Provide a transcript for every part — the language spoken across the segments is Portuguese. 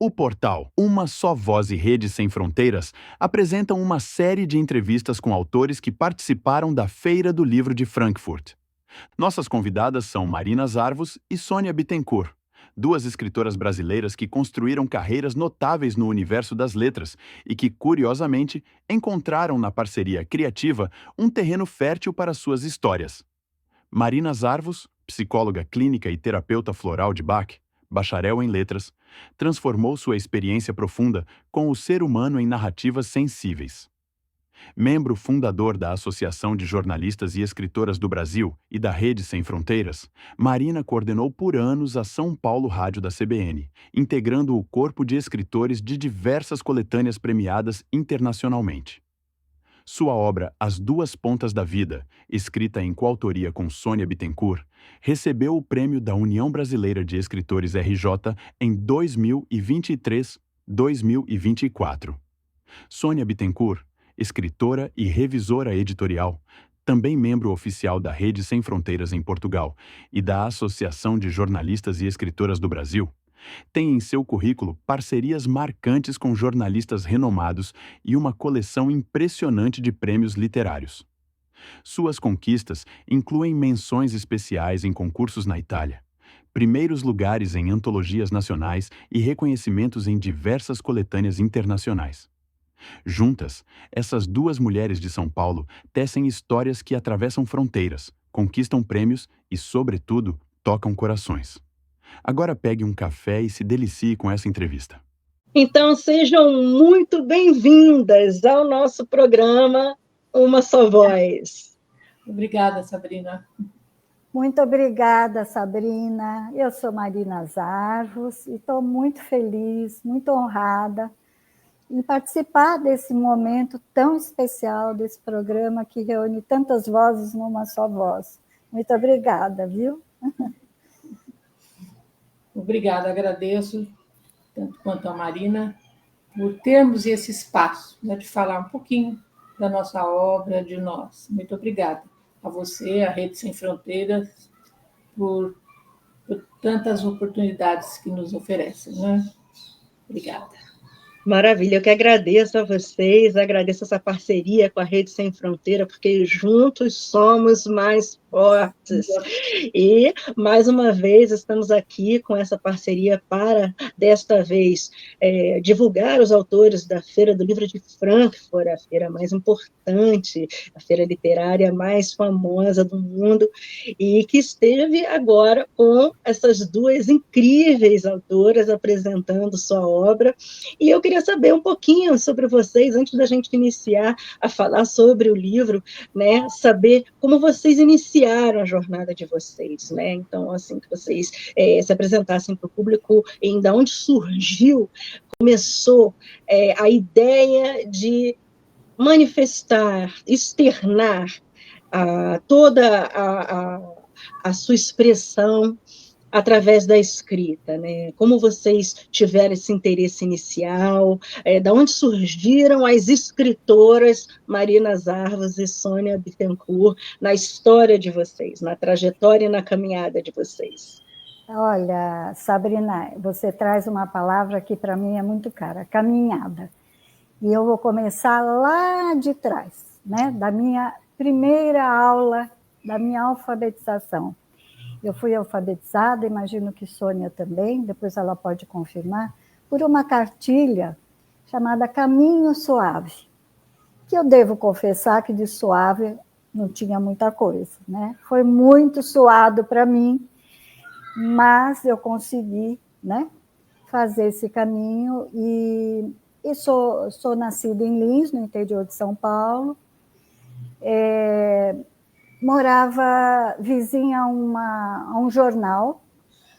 O portal Uma Só Voz e Rede Sem Fronteiras apresentam uma série de entrevistas com autores que participaram da Feira do Livro de Frankfurt. Nossas convidadas são Marina Zarvos e Sônia Bittencourt, duas escritoras brasileiras que construíram carreiras notáveis no universo das letras e que, curiosamente, encontraram na parceria criativa um terreno fértil para suas histórias. Marina Zarvos, psicóloga clínica e terapeuta floral de Bach, bacharel em letras, transformou sua experiência profunda com o ser humano em narrativas sensíveis. Membro fundador da Associação de Jornalistas e Escritoras do Brasil e da Rede Sem Fronteiras, Marina coordenou por anos a São Paulo Rádio da CBN, integrando o corpo de escritores de diversas coletâneas premiadas internacionalmente. Sua obra As Duas Pontas da Vida, escrita em coautoria com Sônia Bittencourt, recebeu o prêmio da União Brasileira de Escritores RJ em 2023-2024. Sônia Bittencourt, escritora e revisora editorial, também membro oficial da Rede Sem Fronteiras em Portugal e da Associação de Jornalistas e Escritoras do Brasil, tem em seu currículo parcerias marcantes com jornalistas renomados e uma coleção impressionante de prêmios literários. Suas conquistas incluem menções especiais em concursos na Itália, primeiros lugares em antologias nacionais e reconhecimentos em diversas coletâneas internacionais. Juntas, essas duas mulheres de São Paulo tecem histórias que atravessam fronteiras, conquistam prêmios e, sobretudo, tocam corações. Agora pegue um café e se delicie com essa entrevista. Então, sejam muito bem-vindas ao nosso programa Uma Só Voz. Obrigada, Sabrina. Muito obrigada, Sabrina. Eu sou Marina Zarvos e estou muito feliz, muito honrada em participar desse momento tão especial, desse programa que reúne tantas vozes numa só voz. Muito obrigada, viu? Obrigada, agradeço, tanto quanto a Marina, por termos esse espaço, né, de falar um pouquinho da nossa obra, de nós. Muito obrigada a você, a Rede Sem Fronteiras, por tantas oportunidades que nos oferecem, né? Obrigada. Maravilha, eu que agradeço a vocês, agradeço essa parceria com a Rede Sem Fronteira, porque juntos somos mais fortes. E, mais uma vez, estamos aqui com essa parceria para, desta vez, divulgar os autores da Feira do Livro de Frankfurt, a feira mais importante, a feira literária mais famosa do mundo, e que esteve agora com essas duas incríveis autoras apresentando sua obra. E eu queria saber um pouquinho sobre vocês, antes da gente iniciar a falar sobre o livro, né, saber como vocês iniciaram a jornada de vocês, né? Então, assim, que vocês se apresentassem para o público, em de onde surgiu, começou a ideia de manifestar, externar toda a sua expressão através da escrita, né? Como vocês tiveram esse interesse inicial, da onde surgiram as escritoras Marina Zarvos e Sônia Bittencourt na história de vocês, na trajetória e na caminhada de vocês? Olha, Sabrina, você traz uma palavra que para mim é muito cara, caminhada. E eu vou começar lá de trás, né? Da minha primeira aula, da minha alfabetização. Eu fui alfabetizada, imagino que Sônia também, depois ela pode confirmar, por uma cartilha chamada Caminho Suave, que eu devo confessar que de suave não tinha muita coisa, né? Foi muito suado para mim, mas eu consegui, né, fazer esse caminho e sou nascida em Lins, no interior de São Paulo. Morava vizinha a um jornal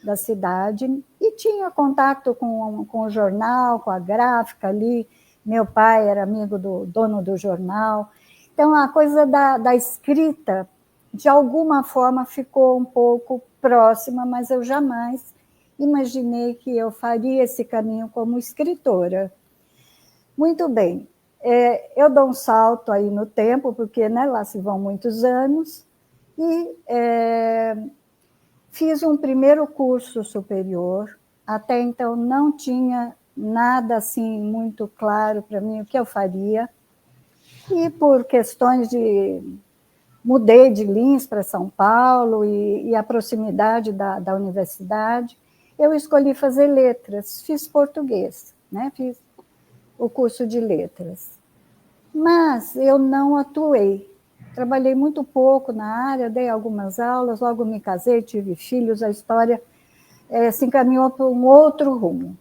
da cidade e tinha contato com o jornal, com a gráfica ali. Meu pai era amigo do dono do jornal. Então, a coisa da escrita, de alguma forma, ficou um pouco próxima, mas eu jamais imaginei que eu faria esse caminho como escritora. Muito bem. Eu dou um salto aí no tempo, porque, né, lá se vão muitos anos, e fiz um primeiro curso superior. Até então não tinha nada assim muito claro para mim o que eu faria. E por questões de... Mudei de Lins para São Paulo e a proximidade da universidade, eu escolhi fazer letras, fiz português, né? Fiz o curso de letras. Mas eu não atuei. Trabalhei muito pouco na área, dei algumas aulas, logo me casei, tive filhos, a história se encaminhou para um outro rumo.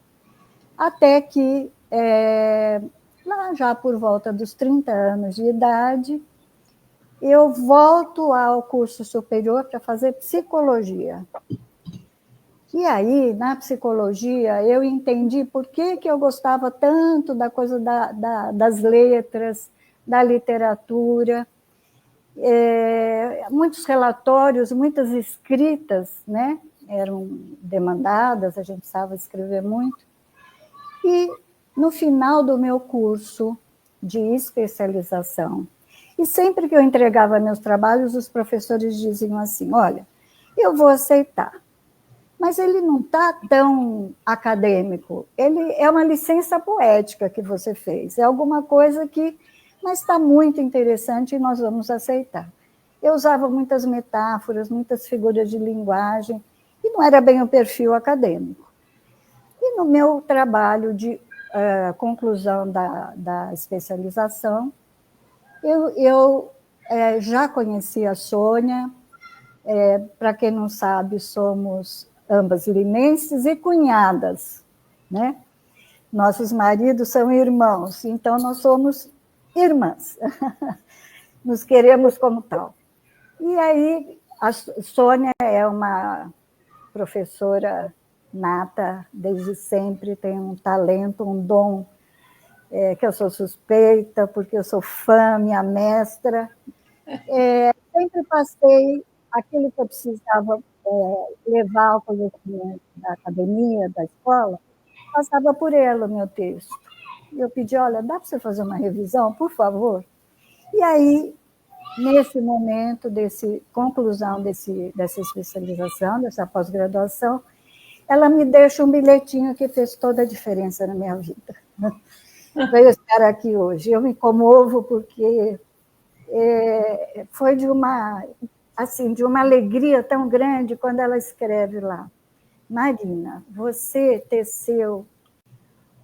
Até que, lá já por volta dos 30 anos de idade, eu volto ao curso superior para fazer psicologia. E aí, na psicologia, eu entendi por que eu gostava tanto da coisa das letras, da literatura, muitos relatórios, muitas escritas, né, eram demandadas, a gente precisava escrever muito. E, no final do meu curso de especialização, e sempre que eu entregava meus trabalhos, os professores diziam assim, olha, eu vou aceitar, mas ele não está tão acadêmico, ele é uma licença poética que você fez, é alguma coisa que, mas está muito interessante e nós vamos aceitar. Eu usava muitas metáforas, muitas figuras de linguagem, e não era bem o perfil acadêmico. E no meu trabalho de conclusão da especialização, eu já conheci a Sônia, para quem não sabe, somos ambas linenses e cunhadas, né? Nossos maridos são irmãos, então nós somos irmãs, nos queremos como tal. E aí, a Sônia é uma professora nata, desde sempre, tem um talento, um dom, que eu sou suspeita, porque eu sou fã, minha mestra. Sempre passei aquilo que eu precisava levar ao conhecimento da academia, da escola, passava por ela o meu texto. E eu pedi, olha, dá para você fazer uma revisão, por favor? E aí, nesse momento, conclusão dessa especialização, dessa pós-graduação, ela me deixa um bilhetinho que fez toda a diferença na minha vida. Veio estar aqui hoje. Eu me comovo porque foi de uma alegria tão grande quando ela escreve lá. Marina, você teceu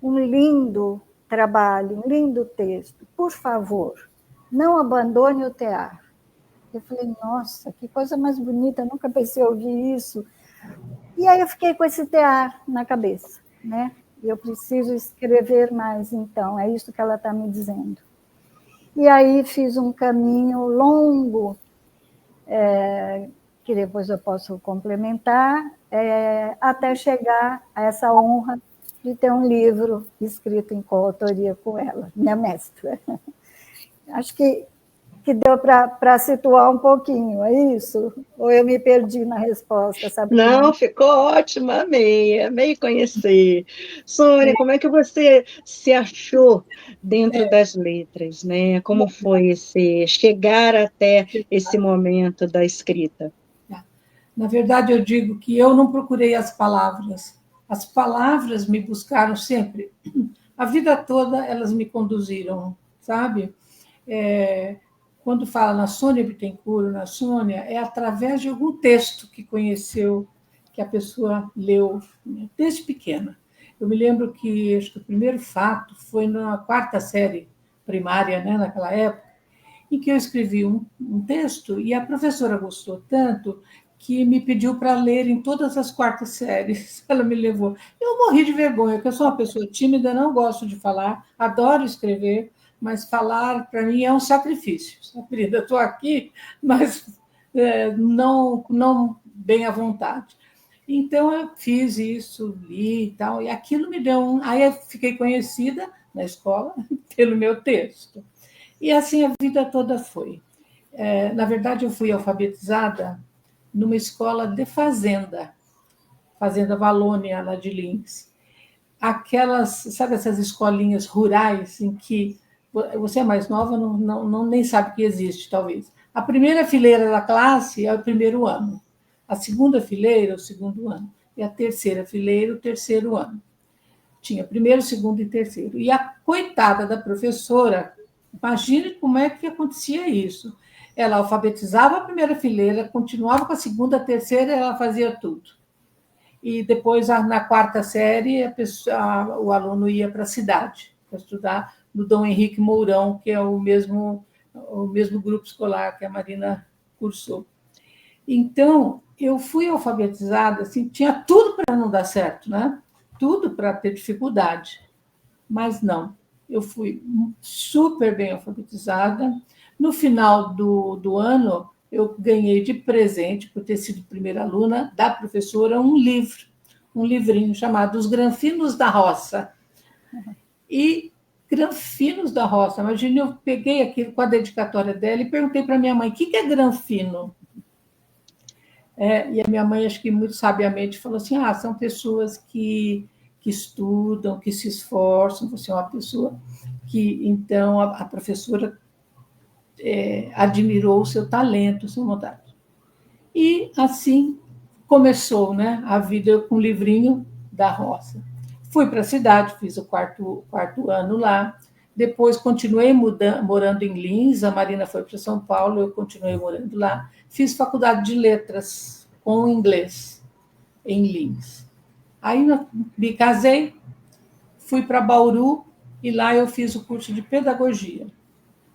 um lindo trabalho, um lindo texto. Por favor, não abandone o tear. Eu falei, nossa, que coisa mais bonita, nunca pensei em ouvir isso. E aí eu fiquei com esse tear na cabeça, né? Eu preciso escrever mais, então, é isso que ela está me dizendo. E aí fiz um caminho longo, que depois eu posso complementar, até chegar a essa honra de ter um livro escrito em coautoria com ela, minha mestra. Acho que deu para situar um pouquinho, é isso? Ou eu me perdi na resposta, sabe? Não, ficou ótimo, amei conhecer. Sônia, como é que você se achou dentro das letras, né? Como foi esse chegar até esse momento da escrita? Na verdade, eu digo que eu não procurei as palavras me buscaram sempre. A vida toda elas me conduziram, sabe? Quando fala na Sônia Bittencourt, na Sônia, é através de algum texto que conheceu, que a pessoa leu, desde pequena. Eu me lembro que acho que o primeiro fato foi na 4ª série primária, né, naquela época, em que eu escrevi um texto e a professora gostou tanto que me pediu para ler em todas as 4ª séries. Ela me levou. Eu morri de vergonha, porque eu sou uma pessoa tímida, não gosto de falar, adoro escrever, mas falar, para mim, é um sacrifício. Sabrina, estou aqui, mas não bem à vontade. Então, eu fiz isso, li e tal, e aquilo me deu Aí eu fiquei conhecida na escola pelo meu texto. E assim a vida toda foi. Na verdade, eu fui alfabetizada numa escola de fazenda Valônia, lá de Lins. Aquelas, sabe, essas escolinhas rurais em que você é mais nova, nem sabe que existe, talvez. A primeira fileira da classe é o primeiro ano, a segunda fileira é o segundo ano, e a terceira fileira o terceiro ano. Tinha primeiro, segundo e terceiro. E a coitada da professora, imagine como é que acontecia isso. Ela alfabetizava a primeira fileira, continuava com a segunda, a terceira, ela fazia tudo. E depois, na quarta série, o aluno ia para a cidade, para estudar no Dom Henrique Mourão, que é o mesmo grupo escolar que a Marina cursou. Então, eu fui alfabetizada, assim, tinha tudo para não dar certo, né? Tudo para ter dificuldade. Mas não, eu fui super bem alfabetizada. No final do ano, eu ganhei de presente, por ter sido primeira aluna, da professora, um livrinho chamado Os Granfinos da Roça. E Granfinos da Roça, imagina, eu peguei aquilo com a dedicatória dela e perguntei para minha mãe, o que é granfino? E a minha mãe, acho que muito sabiamente, falou assim, são pessoas que estudam, que se esforçam, você é uma pessoa que, então, a professora admirou o seu talento, a sua vontade. E assim começou, né, a vida com o livrinho da roça. Fui para a cidade, fiz o quarto ano lá, depois continuei morando em Lins, a Marina foi para São Paulo, eu continuei morando lá, fiz faculdade de letras com inglês em Lins. Aí me casei, fui para Bauru e lá eu fiz o curso de pedagogia.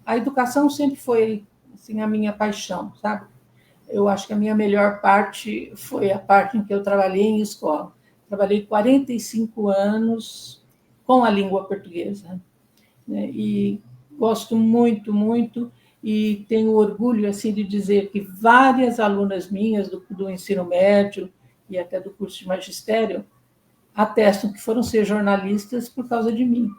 A educação sempre foi assim, a minha paixão, sabe? Eu acho que a minha melhor parte foi a parte em que eu trabalhei em escola. Trabalhei 45 anos com a língua portuguesa, né? E gosto muito, muito, e tenho orgulho assim de dizer que várias alunas minhas do ensino médio e até do curso de magistério atestam que foram ser jornalistas por causa de mim.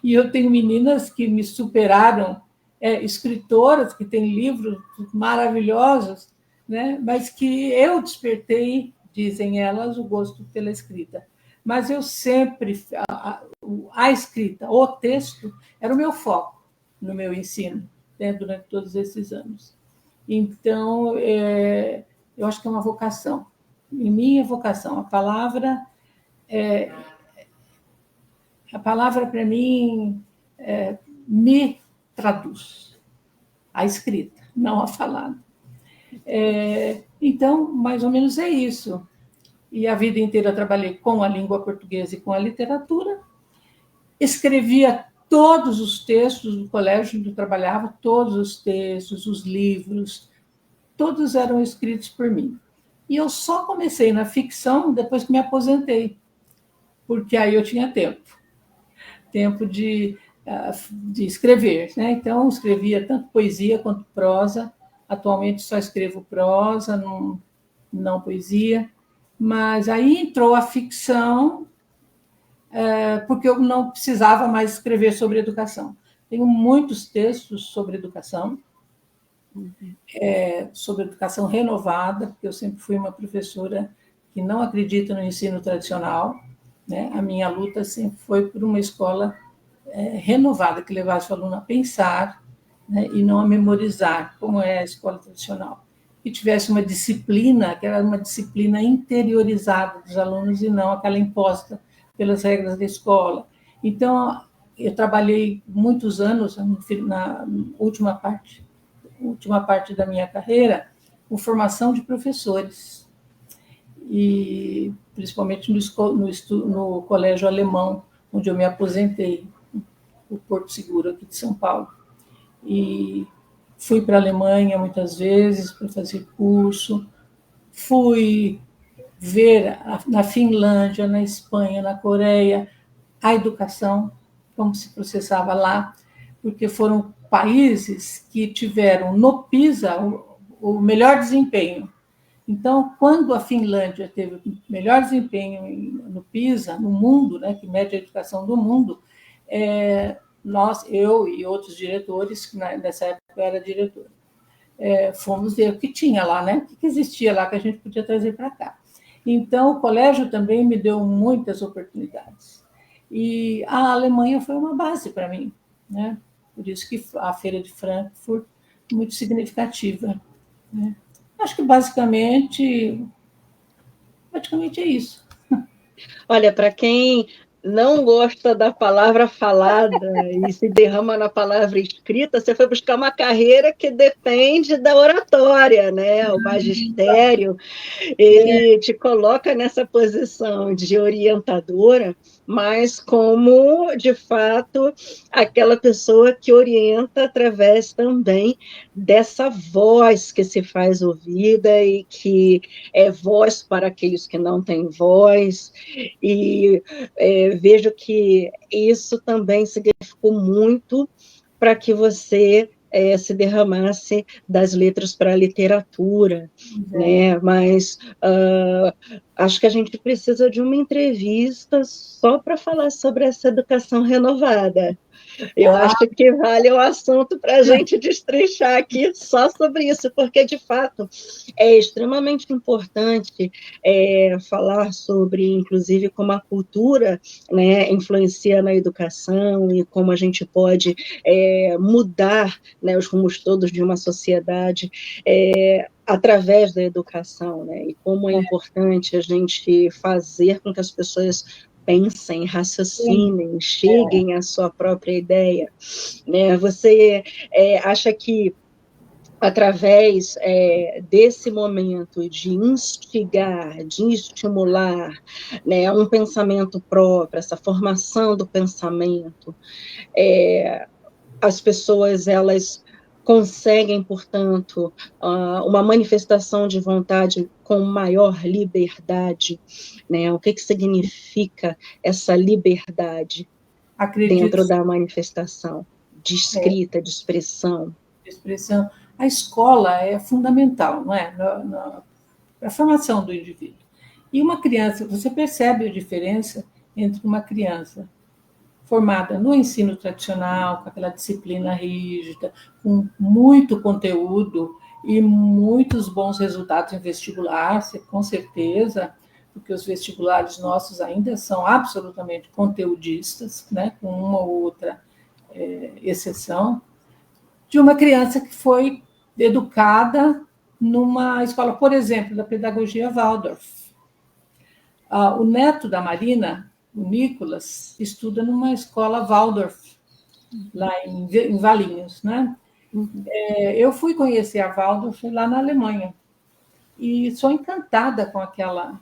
E eu tenho meninas que me superaram, escritoras que têm livros maravilhosos, né? Mas que eu despertei, dizem elas, o gosto pela escrita. Mas eu sempre, a escrita, o texto, era o meu foco no meu ensino, né, durante todos esses anos. Então, eu acho que é uma vocação. Em minha vocação, a palavra para mim me traduz, a escrita, não a falada. Então, mais ou menos é isso. E a vida inteira eu trabalhei com a língua portuguesa e com a literatura. Escrevia todos os textos do colégio onde eu trabalhava, todos os textos, os livros, todos eram escritos por mim. E eu só comecei na ficção depois que me aposentei, porque aí eu tinha tempo de escrever, né? Então, escrevia tanto poesia quanto prosa. Atualmente só escrevo prosa, não poesia. Mas aí entrou a ficção, porque eu não precisava mais escrever sobre educação. Tenho muitos textos sobre educação, sobre educação renovada, porque eu sempre fui uma professora que não acredita no ensino tradicional, né? A minha luta sempre foi por uma escola renovada, que levasse o aluno a pensar, né, e não a memorizar, como é a escola tradicional. Que tivesse uma disciplina, que era uma disciplina interiorizada dos alunos e não aquela imposta pelas regras da escola. Então, eu trabalhei muitos anos, na última parte da minha carreira, com formação de professores, e principalmente no colégio alemão, onde eu me aposentei, o Porto Seguro, aqui de São Paulo. E fui para a Alemanha muitas vezes para fazer curso, fui ver na Finlândia, na Espanha, na Coreia, a educação, como se processava lá, porque foram países que tiveram no PISA o melhor desempenho. Então, quando a Finlândia teve o melhor desempenho no PISA, no mundo, né, que mede a educação do mundo, eu e outros diretores, que nessa época eu era diretora, fomos ver o que tinha lá, né? O que existia lá que a gente podia trazer para cá. Então, o colégio também me deu muitas oportunidades. E a Alemanha foi uma base para mim, né? Por isso que a Feira de Frankfurt é muito significativa, né? Acho que basicamente é isso. Olha, para quem não gosta da palavra falada e se derrama na palavra escrita, você foi buscar uma carreira que depende da oratória, né? O magistério, ele te coloca nessa posição de orientadora, mas como, de fato, aquela pessoa que orienta através também dessa voz que se faz ouvida e que é voz para aqueles que não têm voz, e vejo que isso também significou muito para que você se derramasse das letras para a literatura, né? Mas acho que a gente precisa de uma entrevista só para falar sobre essa educação renovada. Eu acho que vale o assunto para a gente destrinchar aqui só sobre isso, porque, de fato, é extremamente importante falar sobre, inclusive, como a cultura, né, influencia na educação e como a gente pode mudar, né, os rumos todos de uma sociedade através da educação, né, e como é importante a gente fazer com que as pessoas pensem, raciocinem, cheguem à sua própria ideia, né? Você acha que através desse momento de instigar, de estimular, né, um pensamento próprio, essa formação do pensamento, as pessoas elas conseguem, portanto, uma manifestação de vontade com maior liberdade, né? O que significa essa liberdade dentro da manifestação, de escrita, de expressão? A escola é fundamental, não é? Para a formação do indivíduo. E uma criança, você percebe a diferença entre uma criança formada no ensino tradicional, com aquela disciplina rígida, com muito conteúdo e muitos bons resultados em vestibular, com certeza, porque os vestibulares nossos ainda são absolutamente conteudistas, né, com uma ou outra exceção, de uma criança que foi educada numa escola, por exemplo, da pedagogia Waldorf. O neto da Marina, o Nicolas, estuda numa escola Waldorf, lá em Valinhos, né? Eu fui conhecer a Waldorf lá na Alemanha e sou encantada com aquela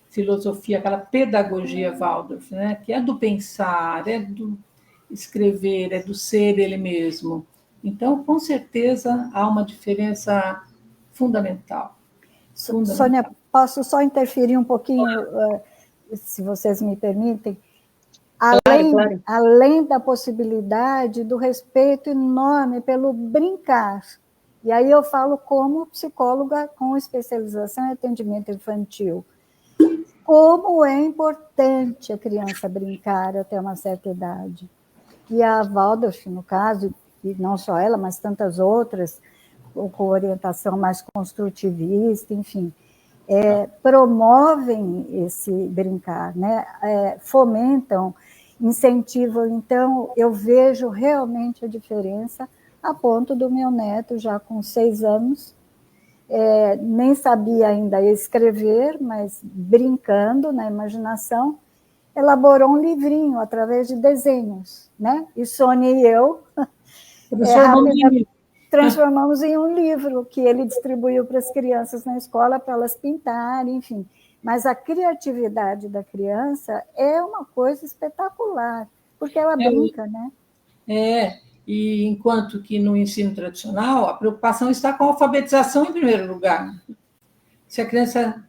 filosofia, aquela pedagogia Waldorf, né? Que é do pensar, é do escrever, é do ser ele mesmo. Então, com certeza, há uma diferença fundamental. Sônia, posso só interferir um pouquinho, se vocês me permitem? Claro. Além da possibilidade do respeito enorme pelo brincar. E aí eu falo como psicóloga com especialização em atendimento infantil. Como é importante a criança brincar até uma certa idade. E a Waldorf, no caso, e não só ela, mas tantas outras, com orientação mais construtivista, enfim, promovem esse brincar, né? Fomentam, incentivam. Então, eu vejo realmente a diferença a ponto do meu neto, já com 6 anos, nem sabia ainda escrever, mas brincando na imaginação, elaborou um livrinho através de desenhos, né? E Sônia e eu transformamos em um livro que ele distribuiu para as crianças na escola para elas pintarem, enfim. Mas a criatividade da criança é uma coisa espetacular, porque ela brinca, né? E enquanto que no ensino tradicional a preocupação está com a alfabetização em primeiro lugar. Se a criança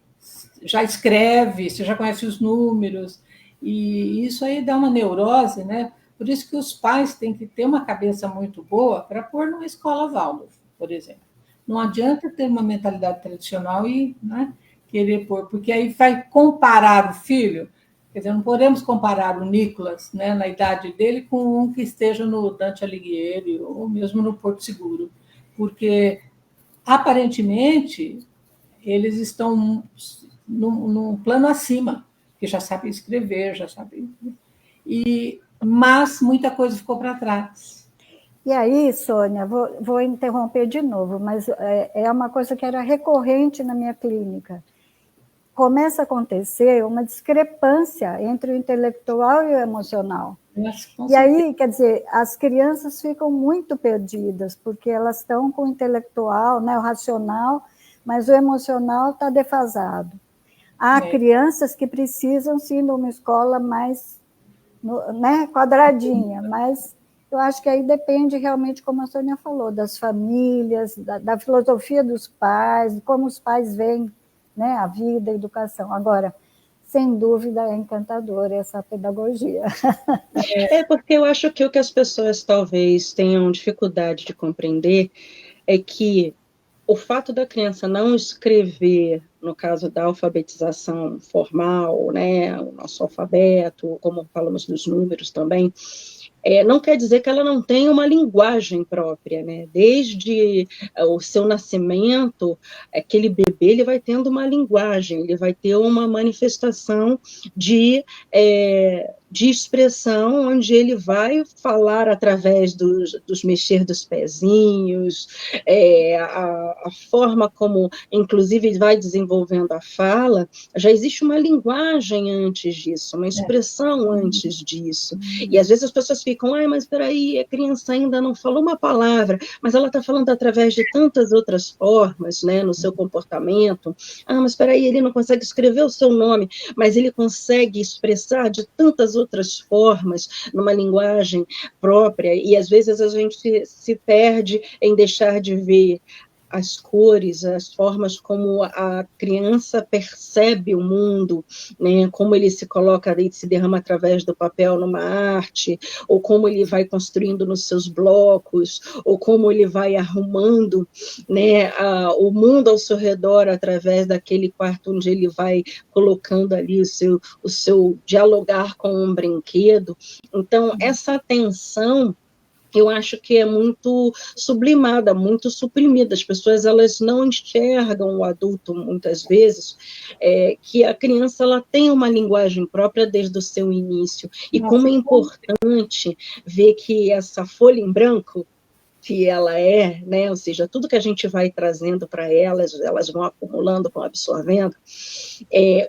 já escreve, se já conhece os números, e isso aí dá uma neurose, né? Por isso que os pais têm que ter uma cabeça muito boa para pôr numa escola Waldorf, por exemplo. Não adianta ter uma mentalidade tradicional e, né, querer pôr, porque aí vai comparar o filho. Quer dizer, não podemos comparar o Nicolas, né, na idade dele, com um que esteja no Dante Alighieri ou mesmo no Porto Seguro, porque, aparentemente, eles estão num plano acima, que já sabem escrever, já sabem... Mas muita coisa ficou para trás. E aí, Sônia, vou interromper de novo, mas é uma coisa que era recorrente na minha clínica. começa a acontecer uma discrepância entre o intelectual e o emocional. E aí, quer dizer, as crianças ficam muito perdidas, porque elas estão com o intelectual, né, o racional, mas o emocional está defasado. Há crianças que precisam, sim, de uma escola mais, né, quadradinha, mas eu acho que aí depende realmente, como a Sônia falou, das famílias, da filosofia dos pais, de como os pais veem, né, a vida, a educação. Agora, sem dúvida, é encantadora essa pedagogia. Porque eu acho que o que as pessoas talvez tenham dificuldade de compreender é que o fato da criança não escrever, no caso da alfabetização formal, né, o nosso alfabeto, como falamos dos números também, não quer dizer que ela não tenha uma linguagem própria, né? Desde o seu nascimento, aquele bebê ele vai tendo uma linguagem, ele vai ter uma manifestação de expressão, onde ele vai falar através dos mexer dos pezinhos, a forma como, inclusive, ele vai desenvolvendo a fala, já existe uma linguagem antes disso, uma expressão antes disso. E às vezes as pessoas ficam, mas espera aí, a criança ainda não falou uma palavra, mas ela está falando através de tantas outras formas, né, no seu comportamento. Mas espera aí, ele não consegue escrever o seu nome, mas ele consegue expressar de tantas outras formas, numa linguagem própria, e às vezes a gente se perde em deixar de ver as cores, as formas como a criança percebe o mundo, né? Como ele se coloca ali, se derrama através do papel numa arte, ou como ele vai construindo nos seus blocos, ou como ele vai arrumando, né, o mundo ao seu redor através daquele quarto onde ele vai colocando ali o seu dialogar com um brinquedo. Então, essa atenção eu acho que é muito sublimada, muito suprimida. As pessoas elas não enxergam o adulto, muitas vezes, que a criança ela tem uma linguagem própria desde o seu início. E como é importante ver que essa folha em branco, que ela né? Ou seja, tudo que a gente vai trazendo para elas vão acumulando, vão absorvendo,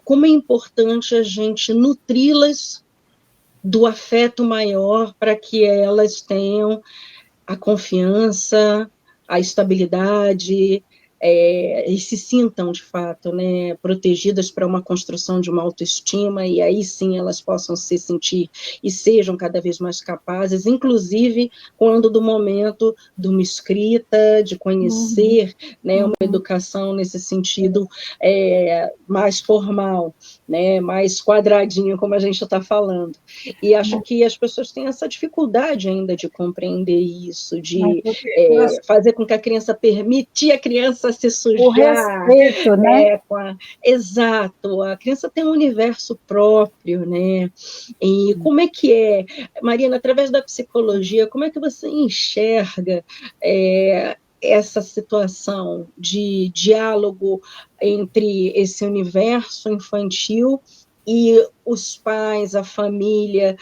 como é importante a gente nutri-las do afeto maior para que elas tenham a confiança, a estabilidade, e se sintam, de fato, né, protegidas para uma construção de uma autoestima, e aí sim elas possam se sentir e sejam cada vez mais capazes, inclusive quando do momento de uma escrita, de conhecer, né, uma educação nesse sentido mais formal, né, mais quadradinho, como a gente está falando. E acho que as pessoas têm essa dificuldade ainda de compreender isso, de fazer com que a criança, permitir a criança se sujar. O respeito, né? Exato, a criança tem um universo próprio, né? E como é que Marina, através da psicologia, como é que você enxerga essa situação de diálogo entre esse universo infantil e os pais, a família,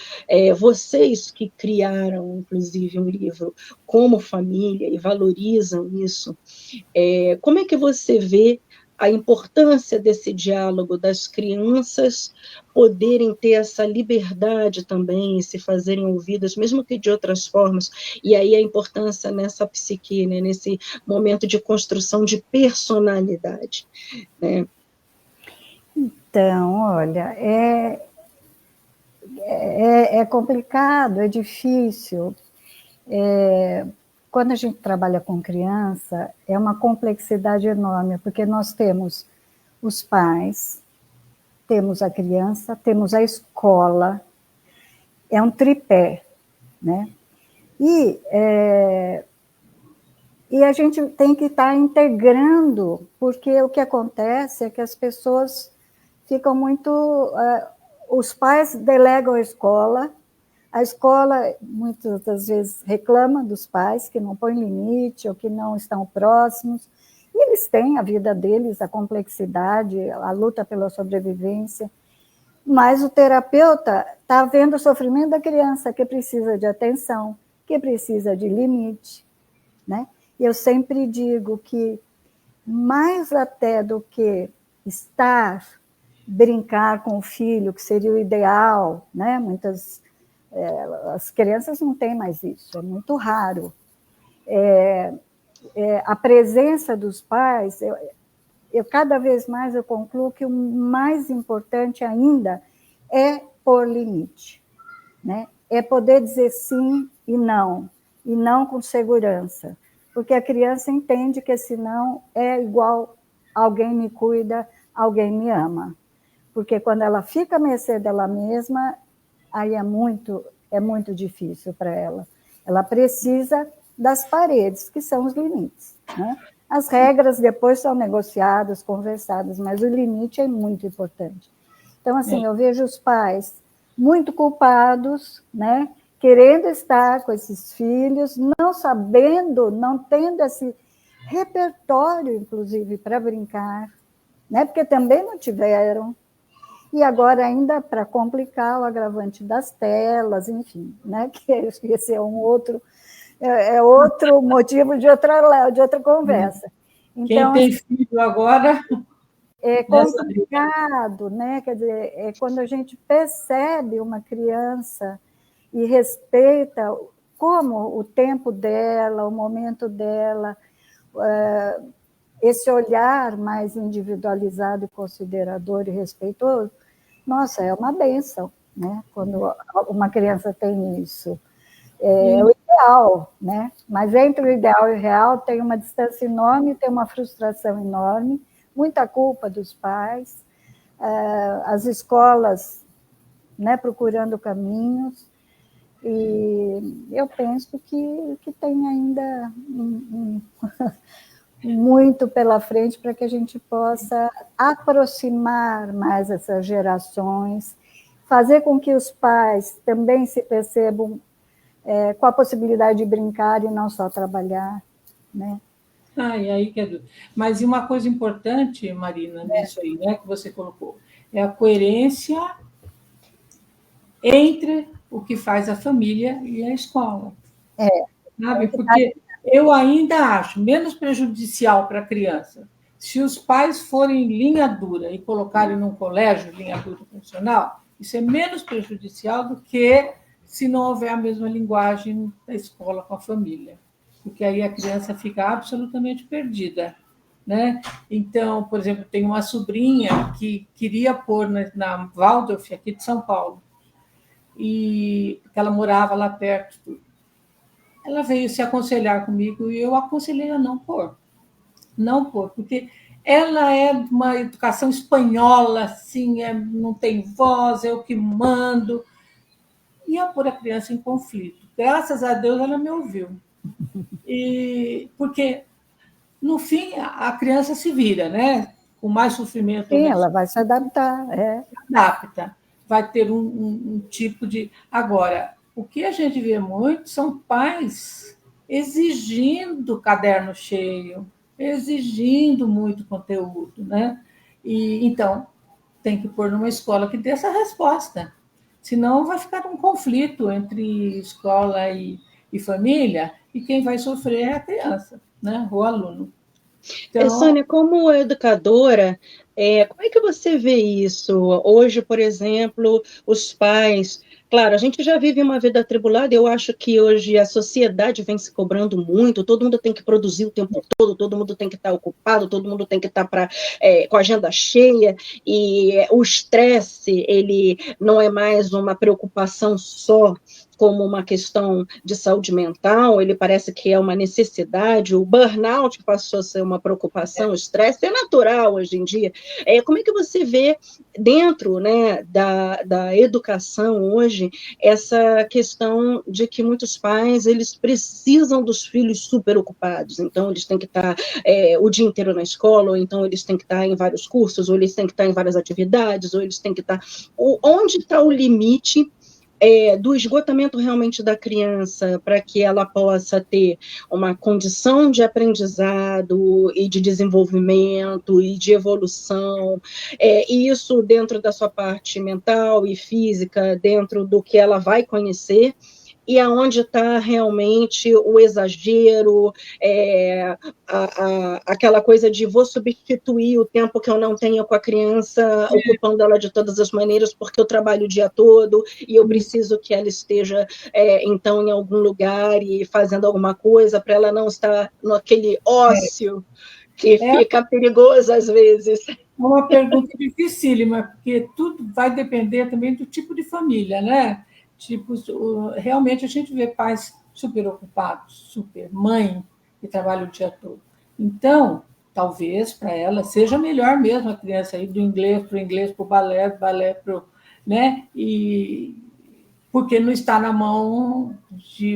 vocês que criaram, inclusive, um livro como família e valorizam isso, como é que você vê a importância desse diálogo, das crianças poderem ter essa liberdade também, se fazerem ouvidas, mesmo que de outras formas, e aí a importância nessa psique, né, nesse momento de construção de personalidade, né? Então, olha, é complicado, é difícil. Quando a gente trabalha com criança, é uma complexidade enorme, porque nós temos os pais, temos a criança, temos a escola, é um tripé, né? E a gente tem que estar integrando, porque o que acontece é que as pessoas ficam muito... os pais delegam a escola muitas das vezes reclama dos pais que não põem limite ou que não estão próximos, e eles têm a vida deles, a complexidade, a luta pela sobrevivência, mas o terapeuta está vendo o sofrimento da criança, que precisa de atenção, que precisa de limite, né? E eu sempre digo que mais até do que estar brincar com o filho, que seria o ideal, né? As crianças não têm mais isso, é muito raro. A presença dos pais, eu cada vez mais eu concluo que o mais importante ainda é pôr limite, né? É poder dizer sim e não com segurança, porque a criança entende que esse não é igual alguém me cuida, alguém me ama, porque quando ela fica à mercê dela mesma, aí é muito difícil para ela. Ela precisa das paredes, que são os limites, né? As regras depois são negociadas, conversadas, mas o limite é muito importante. Então, assim, eu vejo os pais muito culpados, né? Querendo estar com esses filhos, não sabendo, não tendo esse repertório, inclusive, para brincar, né? Porque também não tiveram. E agora, ainda para complicar, o agravante das telas, enfim, né? Que esse é outro motivo de outra conversa. Então, quem tem filho agora... É complicado, né? Quer dizer, quando a gente percebe uma criança e respeita como o tempo dela, o momento dela, esse olhar mais individualizado e considerador e respeitoso, nossa, é uma bênção, né? Quando uma criança tem isso. É o ideal, né? Mas entre o ideal e o real tem uma distância enorme, tem uma frustração enorme, muita culpa dos pais, as escolas, né, procurando caminhos, e eu penso que tem ainda muito pela frente para que a gente possa aproximar mais essas gerações, fazer com que os pais também se percebam com a possibilidade de brincar e não só trabalhar, né? E aí, mas e uma coisa importante, Marina, nisso aí, né, que você colocou, é a coerência entre o que faz a família e a escola. Sabe? Porque eu ainda acho menos prejudicial para a criança se os pais forem linha dura e colocarem num colégio linha dura funcional, isso é menos prejudicial do que se não houver a mesma linguagem da escola com a família, porque aí a criança fica absolutamente perdida, né? Então, por exemplo, tem uma sobrinha que queria pôr na Waldorf, aqui de São Paulo, e ela morava lá perto. Ela veio se aconselhar comigo e eu aconselhei a não pôr, porque ela é de uma educação espanhola, assim, não tem voz, eu que mando. Ia pôr a criança em conflito. Graças a Deus ela me ouviu. Porque, no fim, a criança se vira, né? Com mais sofrimento. Sim, ela vai se adaptar. Adapta. Vai ter um tipo de... Agora, o que a gente vê muito são pais exigindo caderno cheio, exigindo muito conteúdo, né? E, então, tem que pôr numa escola que dê essa resposta. Senão vai ficar um conflito entre escola e família, e quem vai sofrer é a criança, né? O aluno. Então... Sônia, como educadora, como é que você vê isso? Hoje, por exemplo, os pais... Claro, a gente já vive uma vida atribulada, eu acho que hoje a sociedade vem se cobrando muito, todo mundo tem que produzir o tempo todo mundo tem que estar ocupado, todo mundo tem que estar com a agenda cheia, e o estresse, ele não é mais uma preocupação só como uma questão de saúde mental, ele parece que é uma necessidade, o burnout passou a ser uma preocupação, o estresse é natural hoje em dia. Como é que você vê dentro, né, da educação hoje essa questão de que muitos pais eles precisam dos filhos super ocupados, então eles têm que estar o dia inteiro na escola, ou então eles têm que estar em vários cursos, ou eles têm que estar em várias atividades, ou eles têm que estar... Onde está o limite do esgotamento realmente da criança, para que ela possa ter uma condição de aprendizado e de desenvolvimento e de evolução, e isso dentro da sua parte mental e física, dentro do que ela vai conhecer, e aonde está realmente o exagero, aquela coisa de vou substituir o tempo que eu não tenho com a criança, ocupando ela de todas as maneiras, porque eu trabalho o dia todo e eu preciso que ela esteja, então, em algum lugar e fazendo alguma coisa para ela não estar naquele ócio que fica perigoso às vezes. Uma pergunta dificílima, porque tudo vai depender também do tipo de família, né? Tipo, realmente a gente vê pais super ocupados, super mãe que trabalha o dia todo. Então, talvez para ela seja melhor mesmo a criança ir do inglês para o balé, do balé para o, né? E porque não está na mão de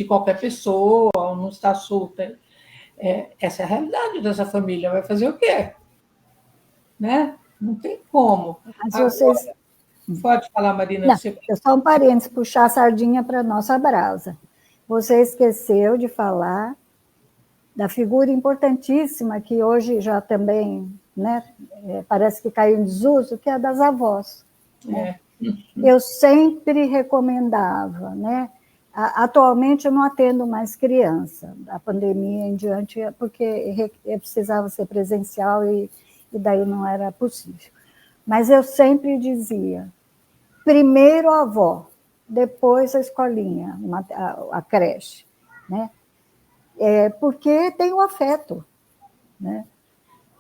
qualquer pessoa, ou não está solta. Essa é a realidade dessa família. Vai fazer o quê? Né? Não tem como. Mas Agora, vocês... pode falar, Marina. Não, é só um parênteses, puxar a sardinha para a nossa brasa. Você esqueceu de falar da figura importantíssima que hoje já também, né, parece que caiu em desuso, que é a das avós. Né? Eu sempre recomendava, né? Atualmente eu não atendo mais criança, da pandemia em diante, porque precisava ser presencial e daí não era possível. Mas eu sempre dizia, primeiro a avó, depois a escolinha, a creche, né? Porque tem o afeto, né?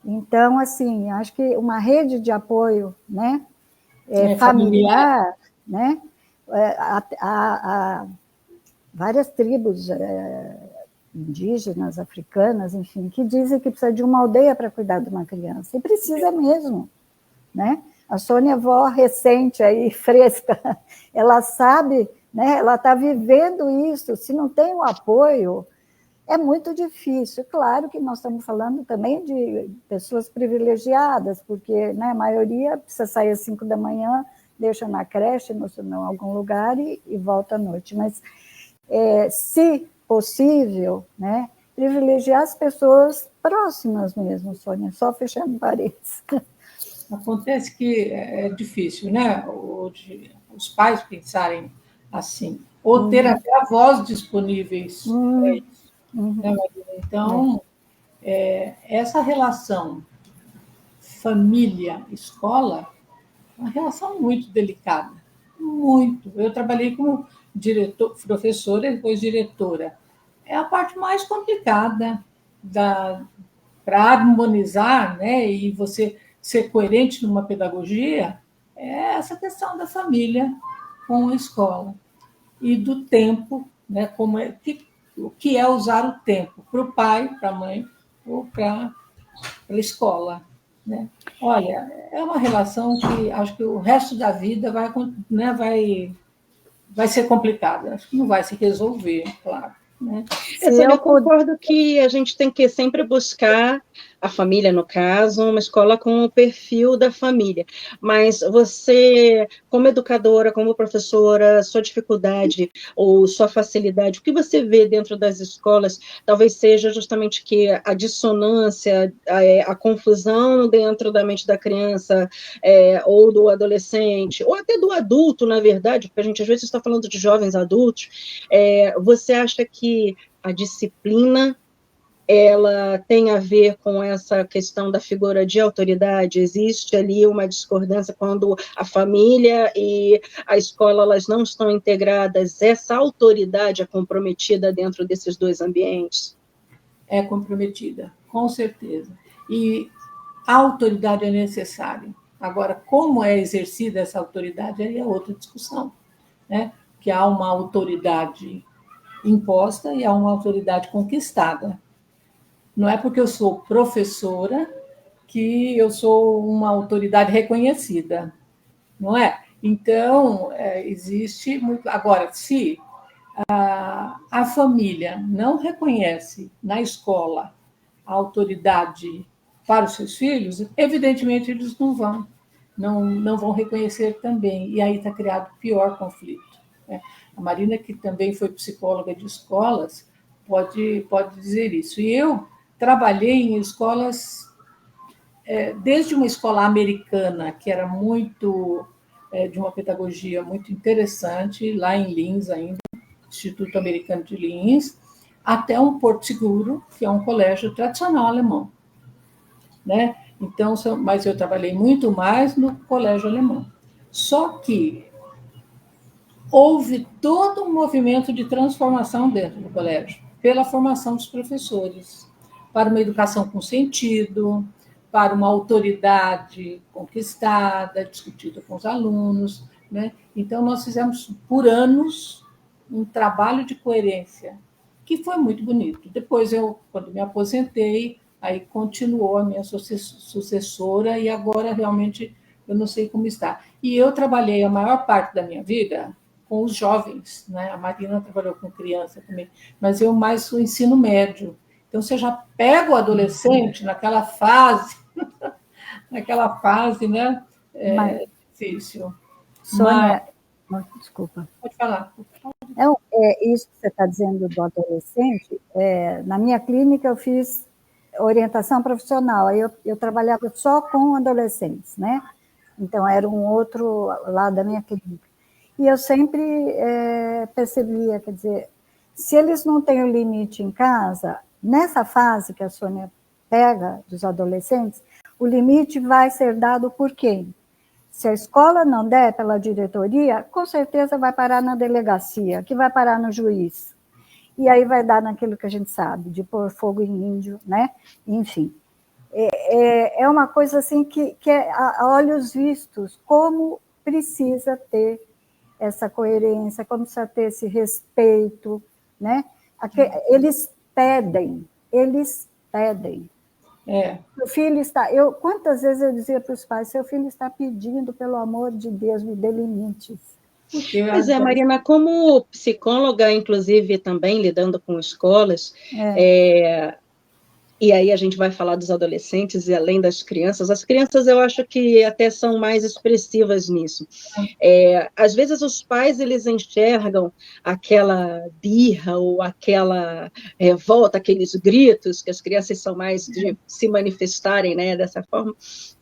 Então, assim, acho que uma rede de apoio, né, familiar, né? Há várias tribos indígenas, africanas, enfim, que dizem que precisa de uma aldeia para cuidar de uma criança, e precisa mesmo, né? A Sônia, avó recente aí, fresca, ela sabe, né? Ela está vivendo isso. Se não tem o apoio, é muito difícil. Claro que nós estamos falando também de pessoas privilegiadas, porque, né, a maioria precisa sair às 5 da manhã, deixa na creche, em algum lugar e volta à noite. Mas, se possível, né, privilegiar as pessoas próximas mesmo, Sônia, só fechando parênteses. Acontece que é difícil, né? Os pais pensarem assim, ou ter até avós disponíveis. Né, Marina? Então, essa relação família-escola é uma relação muito delicada, muito. Eu trabalhei como professora e depois diretora. É a parte mais complicada para harmonizar, né, e você ser coerente numa pedagogia, é essa questão da família com a escola e do tempo, né, o que é usar o tempo para o pai, para a mãe ou para a escola. Né? Olha, é uma relação que acho que o resto da vida né, vai ser complicada, acho que não vai se resolver, claro. Né? Eu concordo que a gente tem que sempre buscar a família, no caso, uma escola com o perfil da família. Mas você, como educadora, como professora, sua dificuldade ou sua facilidade, o que você vê dentro das escolas, talvez seja justamente que a dissonância, a confusão dentro da mente da criança ou do adolescente, ou até do adulto, na verdade, porque a gente às vezes está falando de jovens adultos, você acha que a disciplina ela tem a ver com essa questão da figura de autoridade? Existe ali uma discordância quando a família e a escola elas não estão integradas, essa autoridade é comprometida dentro desses dois ambientes? É comprometida, com certeza. E a autoridade é necessária. Agora, como é exercida essa autoridade, aí é outra discussão, né? Que há uma autoridade imposta e há uma autoridade conquistada. Não é porque eu sou professora que eu sou uma autoridade reconhecida, não é? Então, existe muito. Agora, se a família não reconhece na escola a autoridade para os seus filhos, evidentemente eles não vão reconhecer também. E aí está criado o pior conflito. Né? A Marina, que também foi psicóloga de escolas, pode dizer isso. E eu trabalhei em escolas, desde uma escola americana, que era muito de uma pedagogia muito interessante, lá em Lins ainda, Instituto Americano de Lins, até um Porto Seguro, que é um colégio tradicional alemão, né? Então, mas eu trabalhei muito mais no colégio alemão. Só que houve todo um movimento de transformação dentro do colégio, pela formação dos professores, para uma educação com sentido, para uma autoridade conquistada, discutida com os alunos, né? Então, nós fizemos, por anos, um trabalho de coerência, que foi muito bonito. Depois, quando me aposentei, aí continuou a minha sucessora, e agora, realmente, eu não sei como está. E eu trabalhei a maior parte da minha vida com os jovens, né? A Marina trabalhou com criança também, mas eu mais o ensino médio. Então, você já pega o adolescente naquela fase, né? Difícil. Sônia, desculpa. Pode falar. Isso que você está dizendo do adolescente, na minha clínica eu fiz orientação profissional, aí eu trabalhava só com adolescentes, né? Então, era um outro lado da minha clínica. E eu sempre percebia, quer dizer, se eles não têm o limite em casa, nessa fase que a Sônia pega dos adolescentes, o limite vai ser dado por quem? Se a escola não der pela diretoria, com certeza vai parar na delegacia, que vai parar no juiz. E aí vai dar naquilo que a gente sabe, de pôr fogo em índio, né? Enfim. É uma coisa assim que é a olhos vistos, como precisa ter essa coerência, como precisa ter esse respeito, né? Eles pedem. Seu filho está... quantas vezes eu dizia para os pais, seu filho está pedindo, pelo amor de Deus, me dê limites. Pois é, Marina, como psicóloga, inclusive, também lidando com escolas, e aí a gente vai falar dos adolescentes e além das crianças. As crianças eu acho que até são mais expressivas nisso. Às vezes os pais eles enxergam aquela birra ou aquela revolta, aqueles gritos, que as crianças são mais de se manifestarem, né, dessa forma,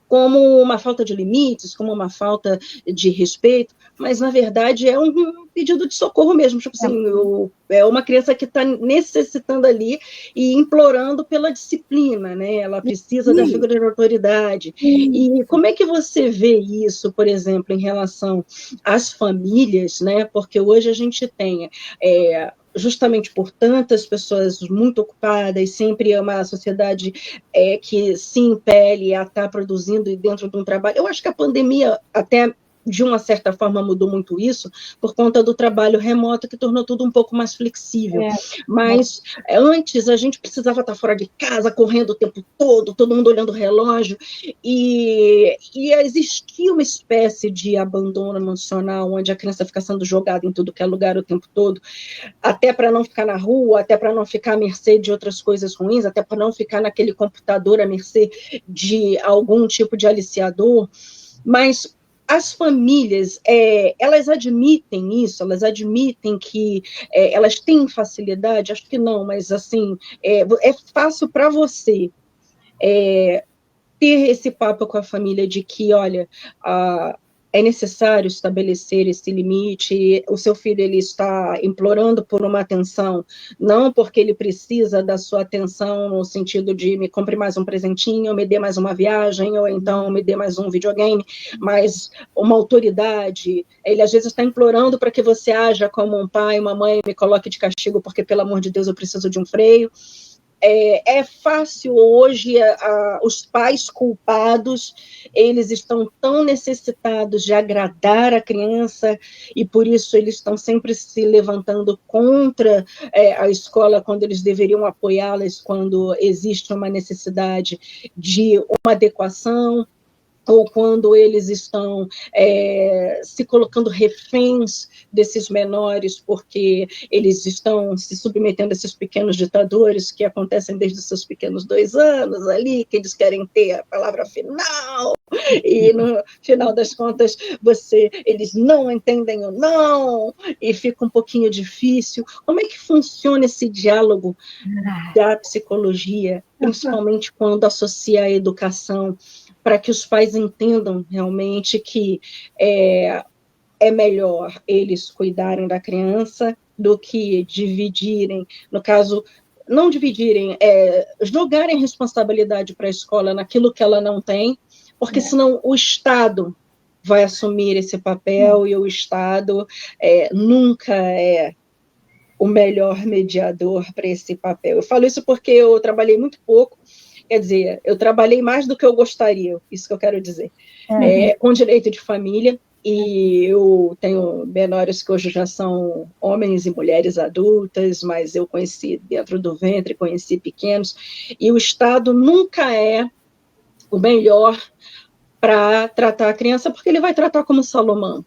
como uma falta de limites, como uma falta de respeito, mas, na verdade, é um pedido de socorro mesmo, tipo assim, é uma criança que está necessitando ali e implorando pela disciplina, né? Ela precisa da figura de autoridade. E como é que você vê isso, por exemplo, em relação às famílias, né? Porque hoje a gente tem... justamente por tantas pessoas muito ocupadas, sempre é uma sociedade que se impele a estar produzindo dentro de um trabalho. Eu acho que a pandemia até, de uma certa forma, mudou muito isso, por conta do trabalho remoto, que tornou tudo um pouco mais flexível. Mas antes a gente precisava estar fora de casa, correndo o tempo todo mundo olhando o relógio, e existia uma espécie de abandono emocional, onde a criança fica sendo jogada em tudo que é lugar o tempo todo, até para não ficar na rua, até para não ficar à mercê de outras coisas ruins, até para não ficar naquele computador à mercê de algum tipo de aliciador. Mas as famílias, elas admitem isso? Elas admitem que elas têm facilidade? Acho que não, mas assim, é fácil para você ter esse papo com a família de que, olha, é necessário estabelecer esse limite, o seu filho ele está implorando por uma atenção, não porque ele precisa da sua atenção no sentido de me compre mais um presentinho, me dê mais uma viagem, ou então me dê mais um videogame, mas uma autoridade, ele às vezes está implorando para que você haja como um pai, uma mãe, me coloque de castigo, porque pelo amor de Deus eu preciso de um freio. É fácil hoje, os pais culpados, eles estão tão necessitados de agradar a criança e por isso eles estão sempre se levantando contra a escola quando eles deveriam apoiá-las quando existe uma necessidade de uma adequação, ou quando eles estão se colocando reféns desses menores, porque eles estão se submetendo a esses pequenos ditadores que acontecem desde os seus pequenos 2 anos ali, que eles querem ter a palavra final, e no final das contas eles não entendem o não, e fica um pouquinho difícil. Como é que funciona esse diálogo da psicologia, principalmente quando associa a educação para que os pais entendam realmente que é melhor eles cuidarem da criança do que dividirem, no caso, não dividirem, jogarem responsabilidade para a escola naquilo que ela não tem, porque senão o Estado vai assumir esse papel e o Estado nunca é o melhor mediador para esse papel. Eu falo isso porque eu trabalhei muito pouco, quer dizer, eu trabalhei mais do que eu gostaria, isso que eu quero dizer, com direito de família, e eu tenho menores que hoje já são homens e mulheres adultas, mas eu conheci dentro do ventre, conheci pequenos, e o Estado nunca é o melhor para tratar a criança, porque ele vai tratar como Salomão.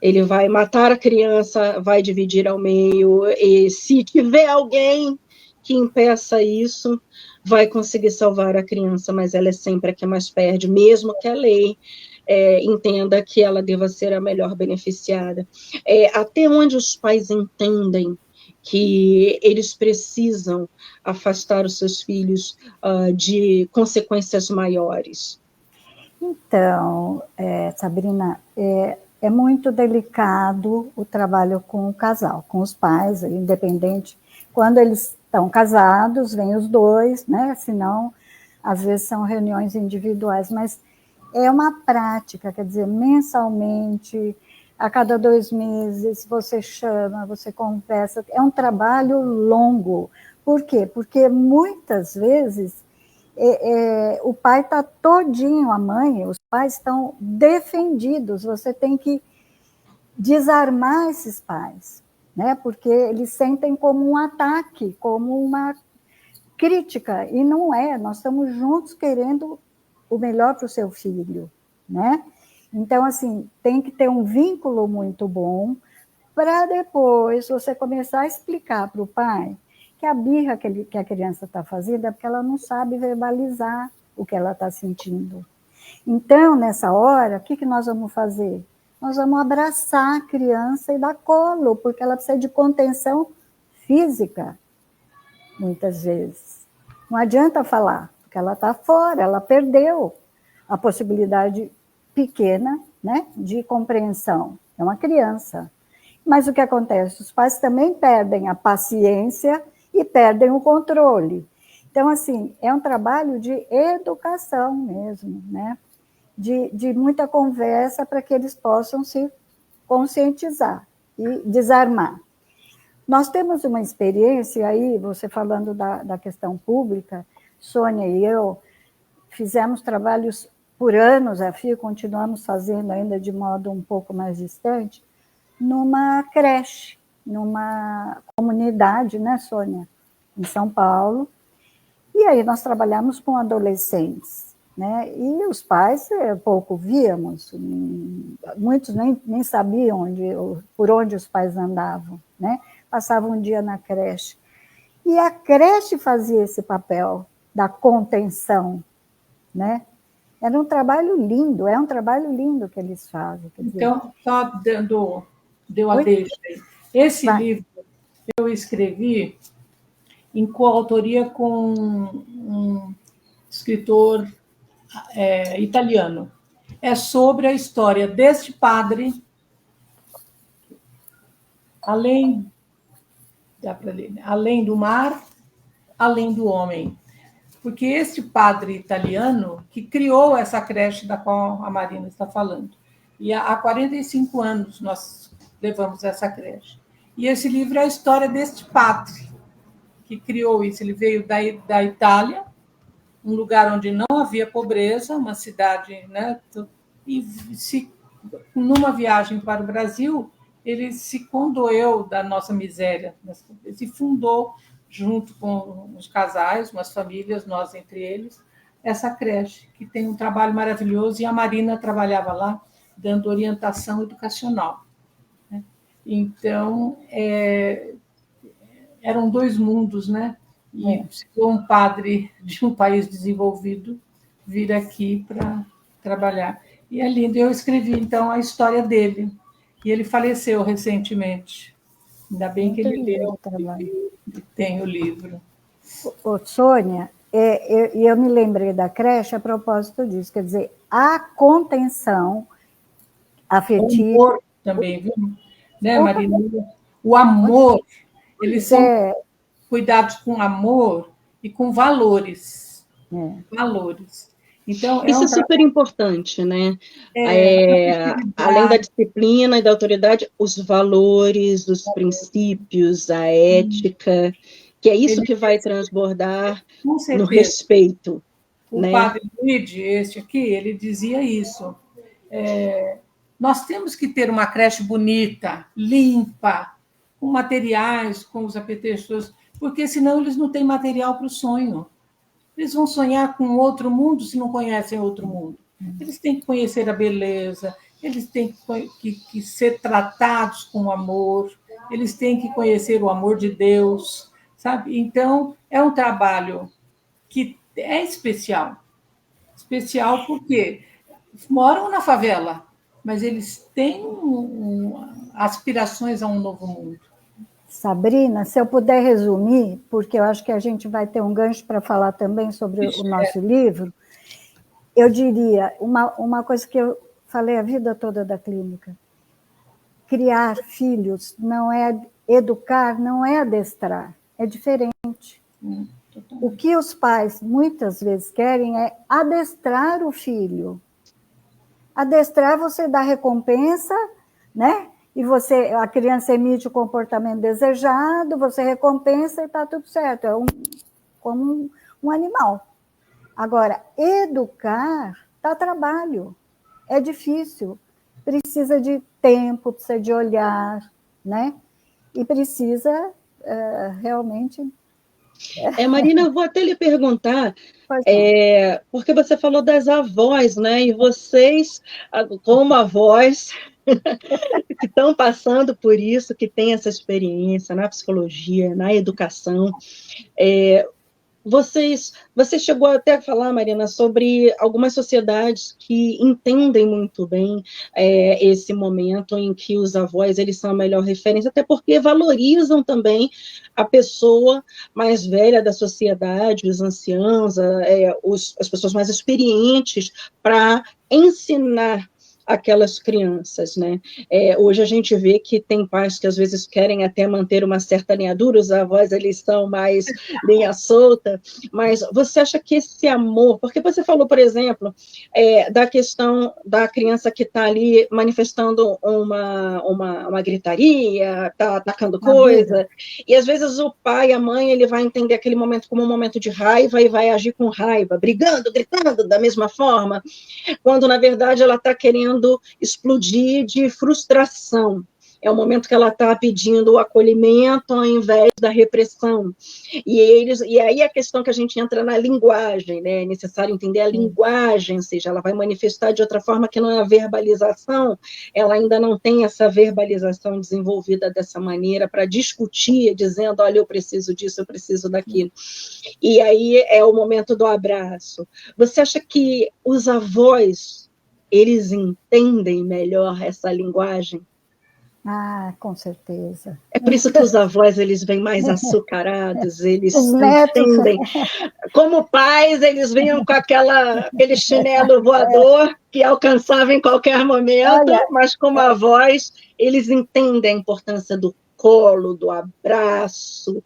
Ele vai matar a criança, vai dividir ao meio, e se tiver alguém que impeça isso, vai conseguir salvar a criança, mas ela é sempre a que mais perde, mesmo que a lei entenda que ela deva ser a melhor beneficiada. Até onde os pais entendem que eles precisam afastar os seus filhos de consequências maiores? Então, Sabrina, é muito delicado o trabalho com o casal, com os pais, independente. Quando eles estão casados, vêm os dois, né? Senão, às vezes são reuniões individuais, mas é uma prática, quer dizer, mensalmente, a cada 2 meses, você chama, você conversa, é um trabalho longo. Por quê? Porque muitas vezes o pai está todinho, a mãe, os pais estão defendidos, você tem que desarmar esses pais, né? Porque eles sentem como um ataque, como uma crítica, e não é, nós estamos juntos querendo o melhor para o seu filho, né? Então, assim, tem que ter um vínculo muito bom para depois você começar a explicar para o pai que a birra que a criança está fazendo é porque ela não sabe verbalizar o que ela está sentindo. Então, nessa hora, o que nós vamos fazer? Nós vamos abraçar a criança e dar colo, porque ela precisa de contenção física, muitas vezes. Não adianta falar, porque ela está fora, ela perdeu a possibilidade pequena, né, de compreensão. É uma criança. Mas o que acontece? Os pais também perdem a paciência e perdem o controle. Então, assim, é um trabalho de educação mesmo, né? De muita conversa para que eles possam se conscientizar e desarmar. Nós temos uma experiência aí, você falando da questão pública, Sônia e eu fizemos trabalhos por anos a fio, continuamos fazendo ainda de modo um pouco mais distante, numa creche, numa comunidade, né, Sônia, em São Paulo. E aí nós trabalhamos com adolescentes, né? E os pais pouco víamos, muitos nem sabiam por onde os pais andavam, né? Passavam um dia na creche. E a creche fazia esse papel da contenção, né? Era um trabalho lindo, é um trabalho lindo que eles fazem. Então, só deu a deixa aí. Esse livro eu escrevi em coautoria com um escritor italiano. É sobre a história deste padre, além do mar, além do homem. Porque este padre italiano que criou essa creche da qual a Marina está falando. E há 45 anos nós levamos essa creche. E esse livro é a história deste padre que criou isso. Ele veio da Itália, um lugar onde não havia pobreza, uma cidade, né? E numa viagem para o Brasil, ele se condoeu da nossa miséria, se fundou junto com os casais, umas famílias, nós entre eles, essa creche, que tem um trabalho maravilhoso, e a Marina trabalhava lá, dando orientação educacional. Então, eram 2 mundos, né? E um padre de um país desenvolvido vir aqui para trabalhar. E é lindo. Eu escrevi, então, a história dele. E ele faleceu recentemente. Ainda bem que ele leu e tem o livro. Sônia, eu me lembrei da creche a propósito disso, quer dizer, a contenção afetiva. O amor também, viu? Né, Marina? O amor, eles são cuidados com amor e com valores. Valores. Então, isso é super importante, né? Além da disciplina e da autoridade, os valores, os princípios, a ética, que é isso que vai transbordar no respeito. O né? padre Luigi, este aqui, ele dizia isso. Nós temos que ter uma creche bonita, limpa, com materiais, com os apetrechos, porque senão eles não têm material para o sonho. Eles vão sonhar com outro mundo se não conhecem outro mundo. Eles têm que conhecer a beleza, eles têm que ser tratados com amor, eles têm que conhecer o amor de Deus, sabe? Então, é um trabalho que é especial. Especial porque moram na favela, mas eles têm aspirações a um novo mundo. Sabrina, se eu puder resumir, porque eu acho que a gente vai ter um gancho para falar também sobre o nosso livro, eu diria uma coisa que eu falei a vida toda da clínica. Criar filhos não é educar, não é adestrar, é diferente. O que os pais muitas vezes querem é adestrar o filho. Adestrar, você dá recompensa, né? E a criança emite o comportamento desejado, você recompensa e está tudo certo. Como um animal. Agora, educar dá trabalho, é difícil. Precisa de tempo, precisa de olhar, né? E precisa realmente... Marina, eu vou até lhe perguntar, porque você falou das avós, né? E vocês, como avós, que estão passando por isso, que têm essa experiência na psicologia, na educação, você chegou até a falar, Marina, sobre algumas sociedades que entendem muito bem esse momento em que os avós eles são a melhor referência, até porque valorizam também a pessoa mais velha da sociedade, os anciãos, as pessoas mais experientes, para ensinar aquelas crianças, né? Hoje a gente vê que tem pais que às vezes querem até manter uma certa linha dura, os avós eles são mais linha solta, mas você acha que esse amor, porque você falou, por exemplo, da questão da criança que está ali manifestando uma gritaria, está atacando coisa, e às vezes o pai, a mãe, ele vai entender aquele momento como um momento de raiva e vai agir com raiva, brigando, gritando da mesma forma, quando na verdade ela está querendo explodir de frustração. É o momento que ela está pedindo o acolhimento ao invés da repressão. E aí a questão que a gente entra na linguagem, né? É necessário entender a linguagem, ou seja, ela vai manifestar de outra forma que não é a verbalização, ela ainda não tem essa verbalização desenvolvida dessa maneira para discutir, dizendo, olha, eu preciso disso, eu preciso daquilo. E aí é o momento do abraço. Você acha que os avós eles entendem melhor essa linguagem? Com certeza. É por isso que os avós eles vêm mais açucarados, eles entendem. Como pais, eles vinham com aquele chinelo voador que alcançava em qualquer momento, mas como avós, eles entendem a importância do colo, do abraço,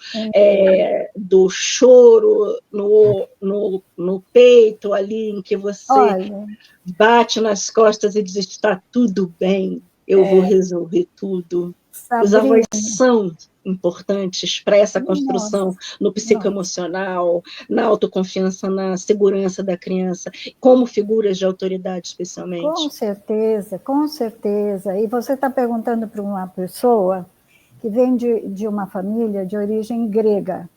do choro no peito ali, em que você bate nas costas e diz, está tudo bem, eu vou resolver tudo. Sabrina. Os avós são importantes para essa construção no psicoemocional, na autoconfiança, na segurança da criança, como figuras de autoridade, especialmente. Com certeza, com certeza. E você está perguntando para uma pessoa que vem de uma família de origem grega.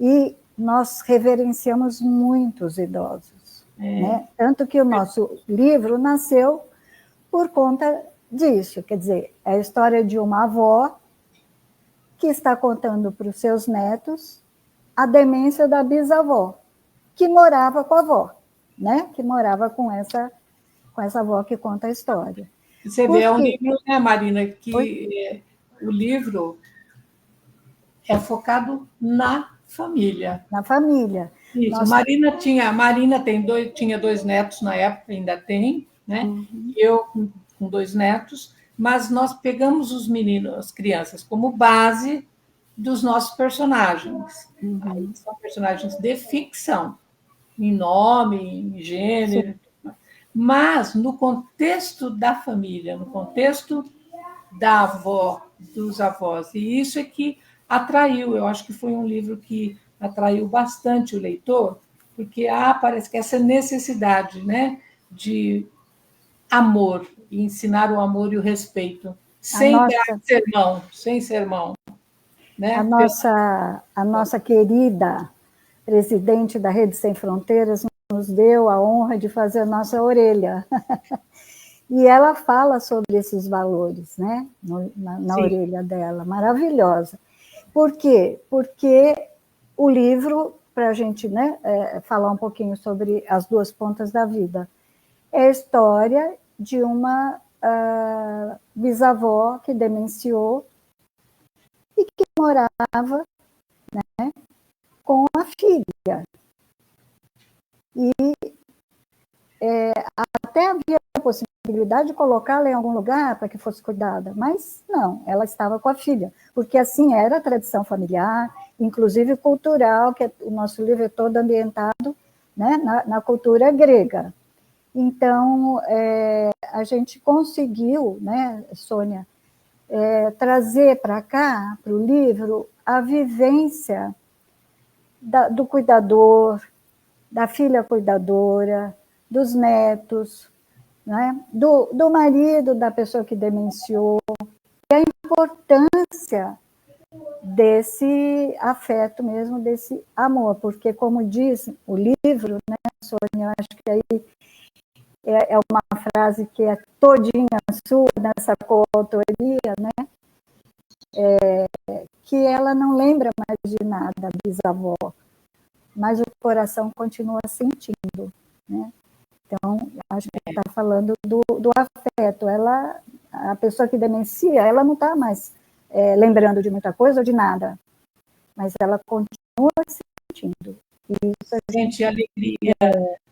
E nós reverenciamos muito os idosos. Né? Tanto que o nosso livro nasceu por conta disso. Quer dizer, é a história de uma avó que está contando para os seus netos a demência da bisavó, que morava com a avó, né? Que morava com essa avó que conta a história. Você vê, é um livro, né, Marina, que o livro é focado na família. Na família. Isso, Nós... Marina tinha 2 netos na época, ainda tem, né? Uhum. Eu com 2 netos, mas nós pegamos os meninos, as crianças, como base dos nossos personagens. Uhum. Aí são personagens de ficção, em nome, em gênero, sim, mas no contexto da família, no contexto da avó, dos avós. E isso é que atraiu, eu acho que foi um livro que atraiu bastante o leitor, porque parece que essa necessidade, né, de amor, e ensinar o amor e o respeito, sem dar sermão, sem sermão. Né? A nossa querida presidente da Rede Sem Fronteiras nos deu a honra de fazer a nossa orelha. E ela fala sobre esses valores, né? Na orelha dela, maravilhosa. Por quê? Porque o livro, para a gente, né, falar um pouquinho sobre as duas pontas da vida, é a história de uma bisavó que demenciou e que morava, né, com a filha. E até havia a possibilidade de colocá-la em algum lugar para que fosse cuidada, mas não, ela estava com a filha, porque assim era a tradição familiar, inclusive cultural, que o nosso livro é todo ambientado, né, na cultura grega. Então, a gente conseguiu, né, Sônia, trazer para cá, para o livro, a vivência do cuidador, da filha cuidadora, dos netos, né? do marido, da pessoa que demenciou, e a importância desse afeto mesmo, desse amor, porque, como diz o livro, né, Sônia, eu acho que aí é uma frase que é todinha sua nessa coautoria, né? Que ela não lembra mais de nada, a bisavó, mas o coração continua sentindo, né? Então, acho que está falando do afeto. A pessoa que demencia, ela não está mais lembrando de muita coisa ou de nada, mas ela continua sentindo. E isso sente alegria,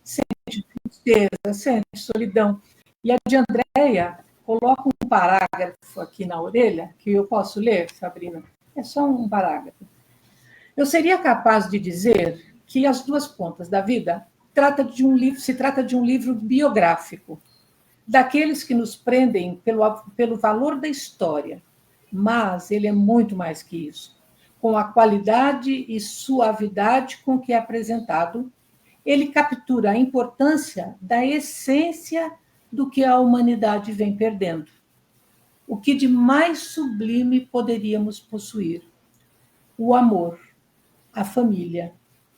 sente tristeza, sente solidão. E a de Andréia coloca um parágrafo aqui na orelha, que eu posso ler, Sabrina? É só um parágrafo. Eu seria capaz de dizer que As Duas Pontas da Vida se trata de um livro biográfico, daqueles que nos prendem pelo valor da história, mas ele é muito mais que isso. Com a qualidade e suavidade com que é apresentado, ele captura a importância da essência do que a humanidade vem perdendo. O que de mais sublime poderíamos possuir? O amor, a família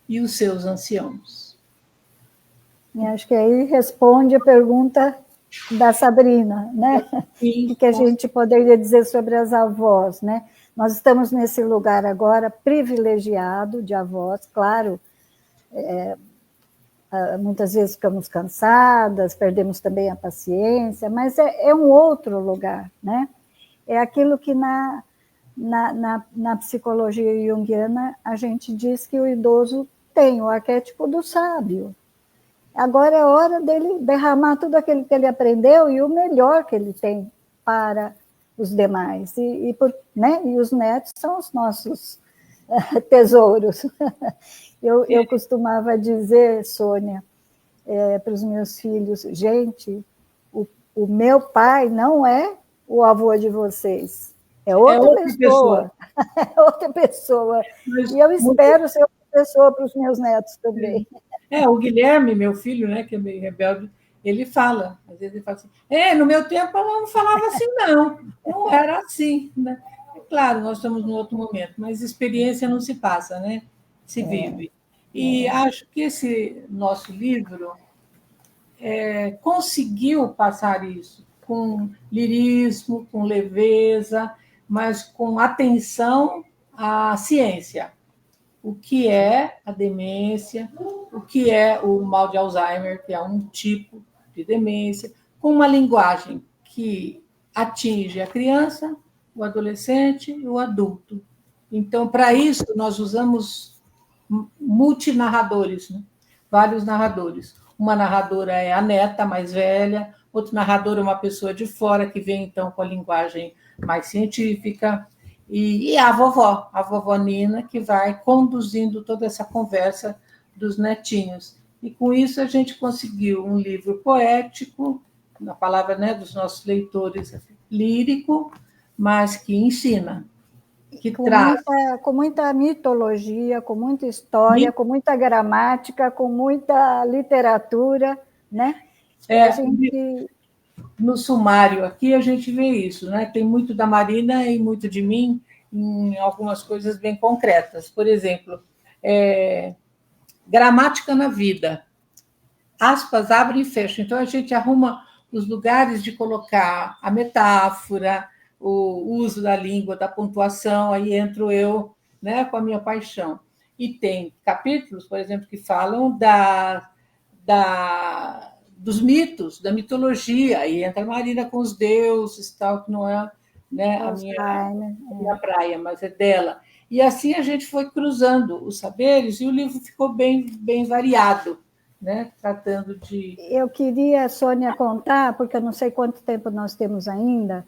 e os seus anciãos. E acho que aí responde a pergunta da Sabrina, né? Sim, o que a gente poderia dizer sobre as avós, né? Nós estamos nesse lugar agora privilegiado de avós, claro, muitas vezes ficamos cansadas, perdemos também a paciência, mas é um outro lugar, né? É aquilo que na psicologia junguiana a gente diz que o idoso tem o arquétipo do sábio. Agora é hora dele derramar tudo aquilo que ele aprendeu e o melhor que ele tem para os demais. E os netos são os nossos tesouros. Eu costumava dizer, Sônia, para os meus filhos, gente, o meu pai não é o avô de vocês, é outra pessoa. É outra pessoa. E eu espero ser outra pessoa para os meus netos também. O Guilherme, meu filho, né, que é meio rebelde, ele fala, às vezes ele fala assim, no meu tempo eu não falava assim, não era assim, né? É claro, nós estamos num outro momento, mas experiência não se passa, né? Se vive. E acho que esse nosso livro conseguiu passar isso com lirismo, com leveza, mas com atenção à ciência. O que é a demência, o que é o mal de Alzheimer, que é um tipo de demência, com uma linguagem que atinge a criança, o adolescente e o adulto. Então, para isso, nós usamos multinarradores, né? Vários narradores. Uma narradora é a neta mais velha, outro narrador é uma pessoa de fora que vem, então, com a linguagem mais científica, e a vovó Nina, que vai conduzindo toda essa conversa dos netinhos. E, com isso, a gente conseguiu um livro poético, na palavra, né, dos nossos leitores, lírico, mas que ensina, que traz. Com muita mitologia, com muita história, com muita gramática, com muita literatura, né? A gente... No sumário aqui a gente vê isso, né? Tem muito da Marina e muito de mim em algumas coisas bem concretas. Por exemplo, gramática na vida. Aspas abrem e fecham. Então a gente arruma os lugares de colocar a metáfora, o uso da língua, da pontuação, aí entro eu, né, com a minha paixão. E tem capítulos, por exemplo, que falam dos mitos, da mitologia, aí entra a Marina com os deuses, tal, que não é, né, a minha praia, mas é dela. E assim a gente foi cruzando os saberes e o livro ficou bem, bem variado, né, tratando de... Eu queria, Sônia, contar, porque eu não sei quanto tempo nós temos ainda.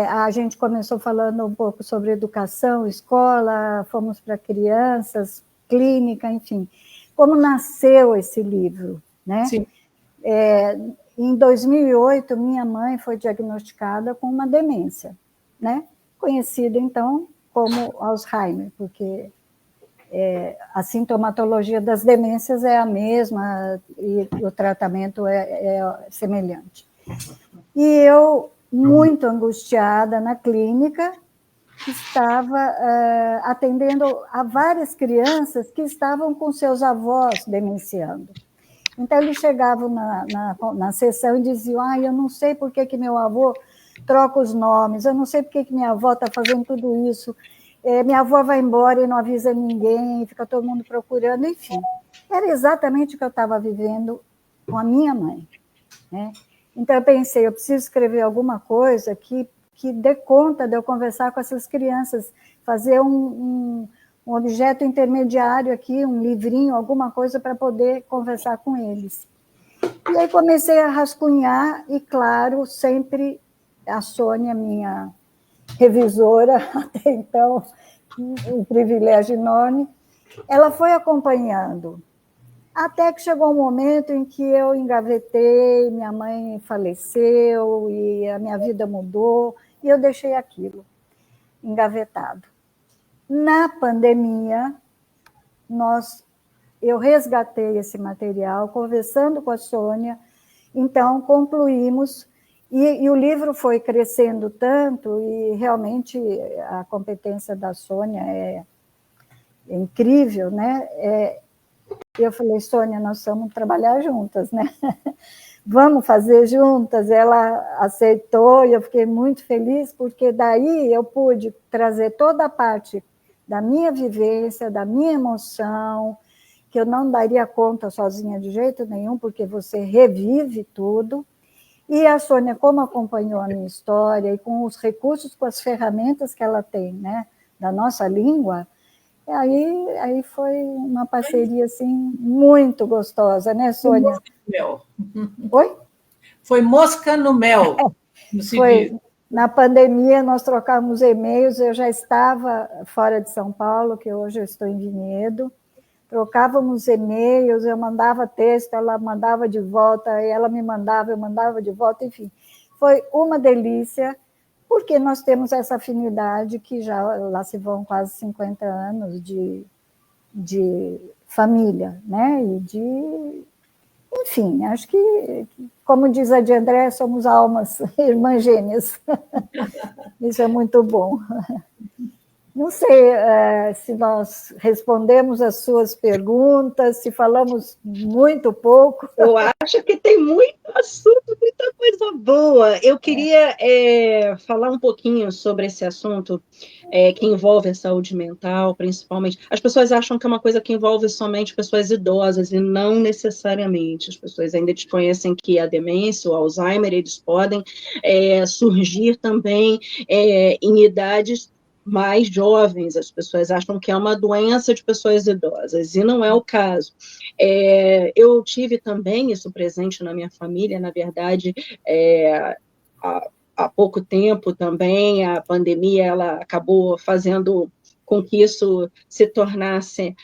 A gente começou falando um pouco sobre educação, escola, fomos para crianças, clínica, enfim. Como nasceu esse livro, né? Sim. Em 2008, minha mãe foi diagnosticada com uma demência, né? Conhecida, então, como Alzheimer, porque a sintomatologia das demências é a mesma e o tratamento é semelhante. E eu, muito angustiada na clínica, estava atendendo a várias crianças que estavam com seus avós demenciando. Então, eles chegavam na sessão e diziam: eu não sei por que meu avô troca os nomes, eu não sei por que minha avó está fazendo tudo isso, minha avó vai embora e não avisa ninguém, fica todo mundo procurando, enfim. Era exatamente o que eu estava vivendo com a minha mãe, né? Então, eu pensei, eu preciso escrever alguma coisa que dê conta de eu conversar com essas crianças, fazer um objeto intermediário aqui, um livrinho, alguma coisa para poder conversar com eles. E aí comecei a rascunhar e, claro, sempre a Sônia, minha revisora, até então, um privilégio enorme, ela foi acompanhando. Até que chegou um momento em que eu engavetei, minha mãe faleceu e a minha vida mudou, e eu deixei aquilo engavetado. Na pandemia, eu resgatei esse material, conversando com a Sônia, então concluímos, e o livro foi crescendo tanto, e realmente a competência da Sônia é incrível, né? Eu falei: Sônia, nós vamos trabalhar juntas, né? Vamos fazer juntas. Ela aceitou e eu fiquei muito feliz, porque daí eu pude trazer toda a parte da minha vivência, da minha emoção, que eu não daria conta sozinha de jeito nenhum, porque você revive tudo. E a Sônia, como acompanhou a minha história, e com os recursos, com as ferramentas que ela tem, né, da nossa língua, aí foi uma parceria assim, muito gostosa, né, Sônia? Mosca no mel. Oi? Foi mosca no mel. Foi. Na pandemia, nós trocamos e-mails, eu já estava fora de São Paulo, que hoje eu estou em Vinhedo, trocávamos e-mails, eu mandava texto, ela mandava de volta, ela me mandava, eu mandava de volta, enfim. Foi uma delícia, porque nós temos essa afinidade que já lá se vão quase 50 anos de família, né? Enfim, acho que, como diz a de André, somos almas irmãs gêmeas. Isso é muito bom. Não sei se nós respondemos as suas perguntas, se falamos muito pouco. Eu acho que tem muito assunto, muita coisa boa. Eu queria falar um pouquinho sobre esse assunto que envolve a saúde mental, principalmente. As pessoas acham que é uma coisa que envolve somente pessoas idosas, e não necessariamente. As pessoas ainda desconhecem que a demência, o Alzheimer, eles podem surgir também em idades mais jovens, as pessoas acham que é uma doença de pessoas idosas, e não é o caso. Eu tive também isso presente na minha família, na verdade, há pouco tempo também, a pandemia ela acabou fazendo com que isso se tornasse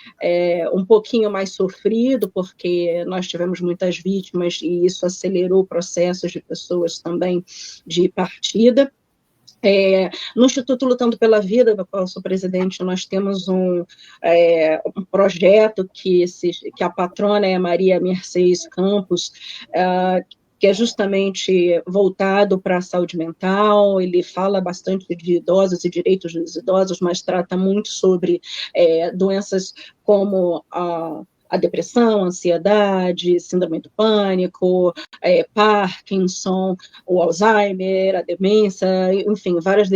um pouquinho mais sofrido, porque nós tivemos muitas vítimas e isso acelerou processos de pessoas também de partida. No Instituto Lutando pela Vida, do qual eu sou presidente, nós temos um projeto que a patrona é a Maria Mercedes Campos, que é justamente voltado para a saúde mental. Ele fala bastante de idosos e direitos dos idosos, mas trata muito sobre doenças como a depressão, a ansiedade, síndrome do pânico, Parkinson, o Alzheimer, a demência, enfim, várias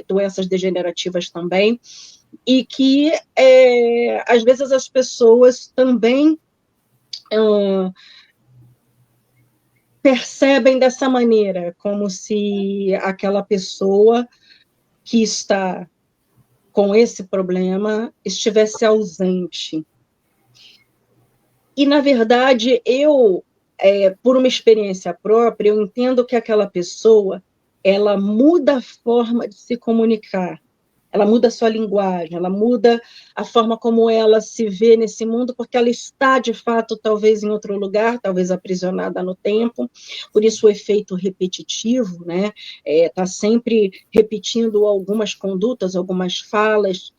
doenças degenerativas também, e que, às vezes, as pessoas também percebem dessa maneira, como se aquela pessoa que está com esse problema estivesse ausente. E, na verdade, por uma experiência própria, eu entendo que aquela pessoa, ela muda a forma de se comunicar, ela muda a sua linguagem, ela muda a forma como ela se vê nesse mundo, porque ela está, de fato, talvez em outro lugar, talvez aprisionada no tempo, por isso o efeito repetitivo, né? Está sempre repetindo algumas condutas, algumas falas,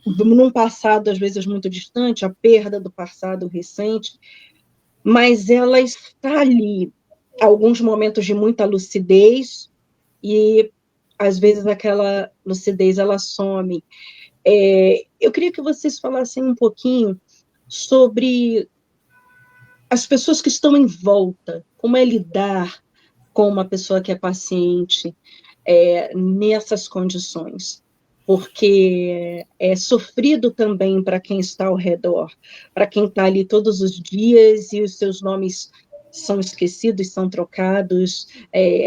num passado, às vezes, muito distante, a perda do passado recente, mas ela está ali, alguns momentos de muita lucidez, e, às vezes, aquela lucidez, ela some. Eu queria que vocês falassem um pouquinho sobre as pessoas que estão em volta, como é lidar com uma pessoa que é paciente nessas condições, porque é sofrido também para quem está ao redor, para quem está ali todos os dias e os seus nomes são esquecidos, são trocados,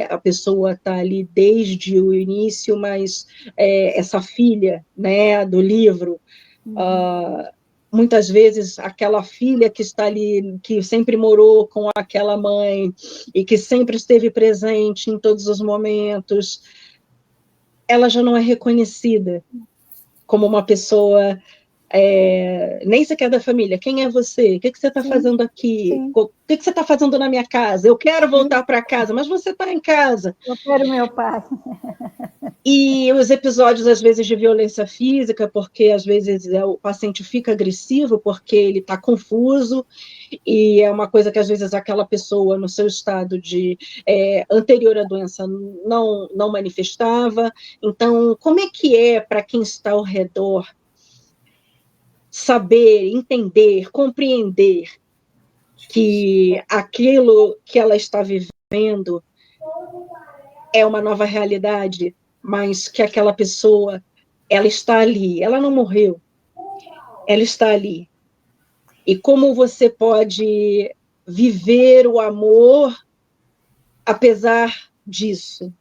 a pessoa está ali desde o início, mas essa filha, né, do livro, muitas vezes aquela filha que está ali, que sempre morou com aquela mãe e que sempre esteve presente em todos os momentos, ela já não é reconhecida como uma pessoa, nem sequer da família. Quem é você? O que você está fazendo aqui? Sim. O que você está fazendo na minha casa? Eu quero voltar para casa, mas você está em casa. Eu quero meu pai. E os episódios, às vezes, de violência física, porque, às vezes, o paciente fica agressivo porque ele está confuso, e é uma coisa que, às vezes, aquela pessoa, no seu estado anterior à doença, não manifestava. Então, como é que para quem está ao redor saber, entender, compreender que aquilo que ela está vivendo é uma nova realidade, mas que aquela pessoa, ela está ali, ela não morreu, ela está ali. E como você pode viver o amor apesar disso,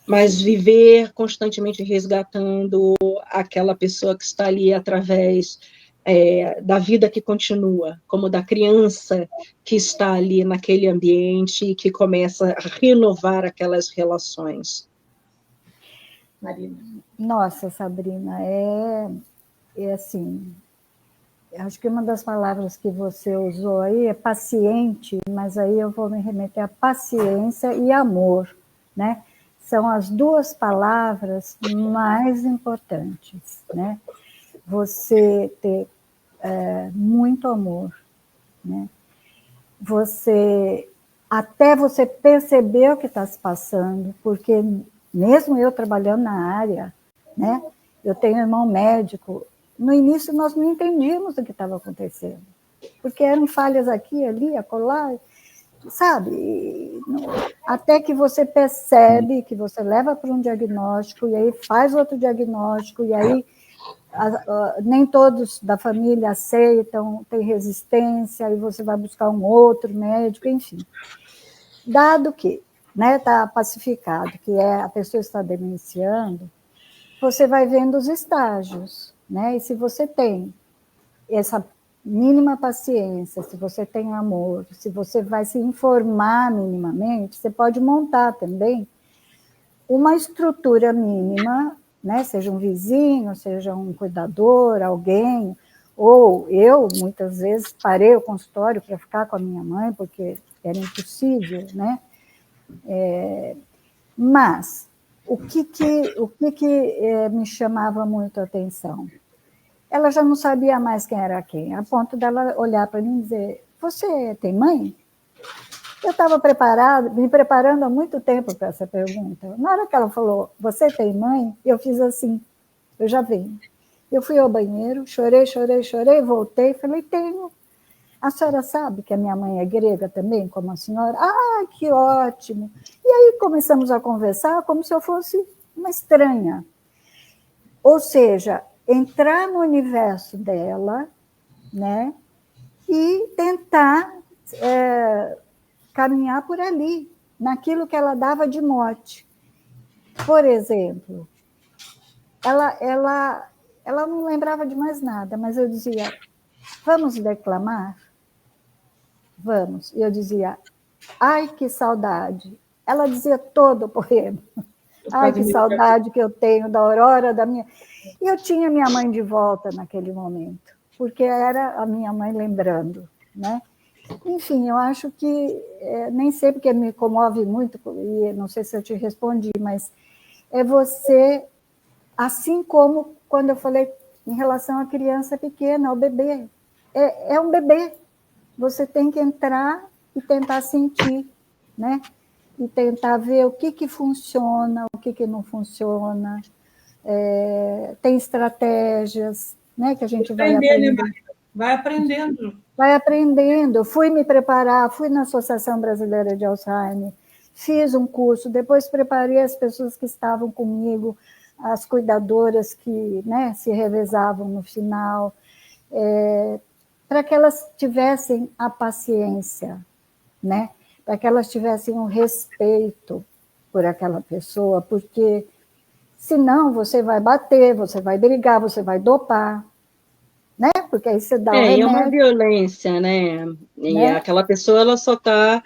mas viver constantemente resgatando aquela pessoa que está ali através da vida que continua, como da criança que está ali naquele ambiente e que começa a renovar aquelas relações. Marina. Nossa, Sabrina, assim, acho que uma das palavras que você usou aí é paciente, mas aí eu vou me remeter a paciência e amor, né? São as duas palavras mais importantes, né? Você ter muito amor, né? Até você perceber o que está se passando, porque mesmo eu trabalhando na área, né? Eu tenho um irmão médico, no início nós não entendíamos o que estava acontecendo, porque eram falhas aqui, ali, acolá, sabe? Até que você percebe, que você leva para um diagnóstico, e aí faz outro diagnóstico, e aí nem todos da família aceitam, tem resistência, aí você vai buscar um outro médico, enfim. Dado que está pacificado, que a pessoa está demenciando, você vai vendo os estágios, né? E se você tem essa mínima paciência, se você tem amor, se você vai se informar minimamente, você pode montar também uma estrutura mínima, né? Seja um vizinho, seja um cuidador, alguém, ou eu, muitas vezes, parei o consultório para ficar com a minha mãe, porque era impossível, né? Mas o que me chamava muito a atenção? Ela já não sabia mais quem era quem, a ponto dela olhar para mim e dizer: você tem mãe? Eu estava me preparando há muito tempo para essa pergunta. Na hora que ela falou: você tem mãe? Eu fiz assim: eu já venho. Eu fui ao banheiro, chorei, voltei, falei: tenho. A senhora sabe que a minha mãe é grega também, como a senhora? Ah, que ótimo! E aí começamos a conversar como se eu fosse uma estranha. Ou seja, entrar no universo dela, né, e tentar caminhar por ali, naquilo que ela dava de mote. Por exemplo, ela não lembrava de mais nada, mas eu dizia: vamos declamar? Vamos. E eu dizia: ai, que saudade. Ela dizia todo o poema. Ai, que saudade que eu tenho da aurora da minha... E eu tinha minha mãe de volta naquele momento, porque era a minha mãe lembrando, né? Enfim, eu acho que, nem sei porque me comove muito, e não sei se eu te respondi, mas é você, assim como quando eu falei em relação à criança pequena, ao bebê. É um bebê. Você tem que entrar e tentar sentir, né? E tentar ver o que funciona, o que não funciona. Tem estratégias, né, que a gente vai aprendendo. Vai aprendendo. Vai aprendendo. Fui me preparar, fui na Associação Brasileira de Alzheimer, fiz um curso, depois preparei as pessoas que estavam comigo, as cuidadoras que, né, se revezavam no final, para que elas tivessem a paciência, né? Para que elas tivessem um respeito por aquela pessoa, porque senão você vai bater, você vai brigar, você vai dopar, né? Porque aí você dá o remédio. É uma violência, né? E né? aquela pessoa ela só está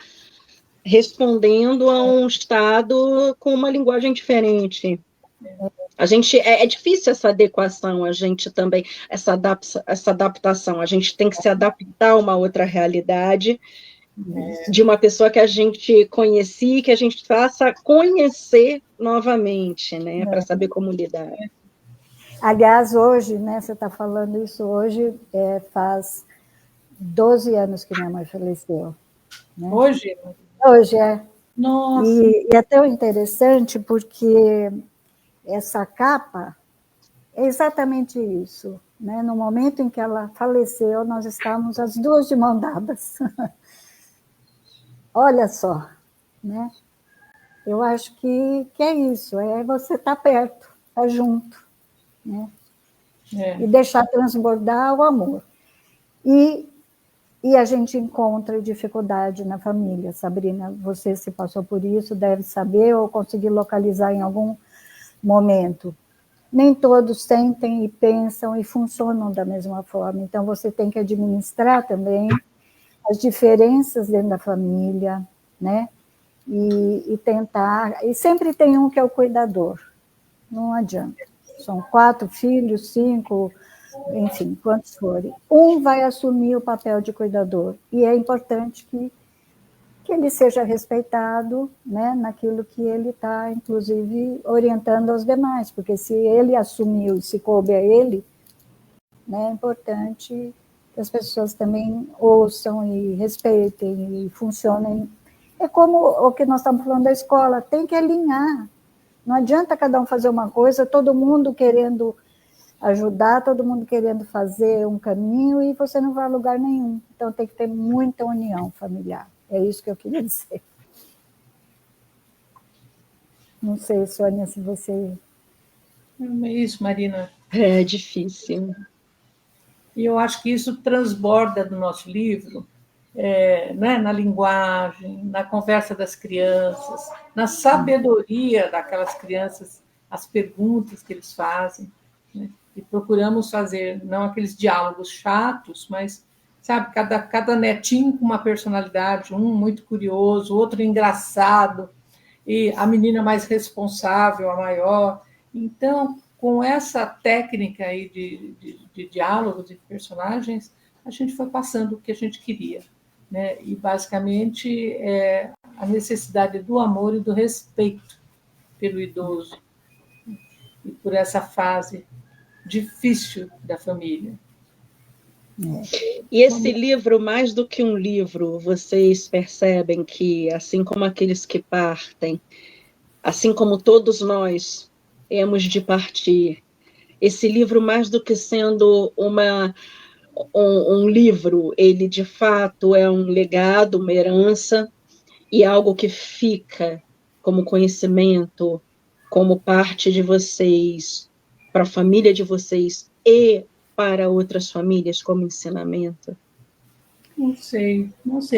respondendo a um estado com uma linguagem diferente. A gente é difícil essa adequação, a gente também essa adaptação. A gente tem que se adaptar a uma outra realidade de uma pessoa que a gente conhecia, que a gente faça conhecer novamente, né? Para saber como lidar. Aliás, hoje, né? Você está falando isso hoje, faz 12 anos que minha mãe faleceu. Né? Hoje? Hoje é. Nossa. E é tão interessante porque essa capa é exatamente isso. Né? No momento em que ela faleceu, nós estávamos as duas de mão dadas. Olha só, né? Eu acho que é isso, é você estar perto, estar junto, né? E deixar transbordar o amor. E a gente encontra dificuldade na família, Sabrina, você se passou por isso, deve saber ou conseguir localizar em algum momento. Nem todos sentem e pensam e funcionam da mesma forma, então você tem que administrar também as diferenças dentro da família, né? E tentar... E sempre tem um que é o cuidador, não adianta. São 4 filhos, 5, enfim, quantos forem. Um vai assumir o papel de cuidador, e é importante que ele seja respeitado, né, naquilo que ele está, inclusive, orientando aos demais, porque se ele assumiu, se coube a ele, né, é importante que as pessoas também ouçam e respeitem e funcionem. É como o que nós estamos falando da escola, tem que alinhar. Não adianta cada um fazer uma coisa, todo mundo querendo ajudar, todo mundo querendo fazer um caminho e você não vai a lugar nenhum. Então tem que ter muita união familiar. É isso que eu queria dizer. Não sei, Sônia, se você... É isso, Marina. É difícil. E eu acho que isso transborda do nosso livro, né, na linguagem, na conversa das crianças, na sabedoria daquelas crianças as perguntas que eles fazem, né? E procuramos fazer, não aqueles diálogos chatos, mas, sabe, cada netinho com uma personalidade, um muito curioso, outro engraçado, e a menina mais responsável, a maior. Então, com essa técnica aí de diálogos, de personagens, a gente foi passando o que a gente queria, né? E, basicamente, a necessidade do amor e do respeito pelo idoso e por essa fase difícil da família. E esse livro, mais do que um livro, vocês percebem que, assim como aqueles que partem, assim como todos nós hemos de partir, esse livro, mais do que sendo um livro, ele de fato é um legado, uma herança, e algo que fica como conhecimento, como parte de vocês, para a família de vocês e para outras famílias como ensinamento? Não sei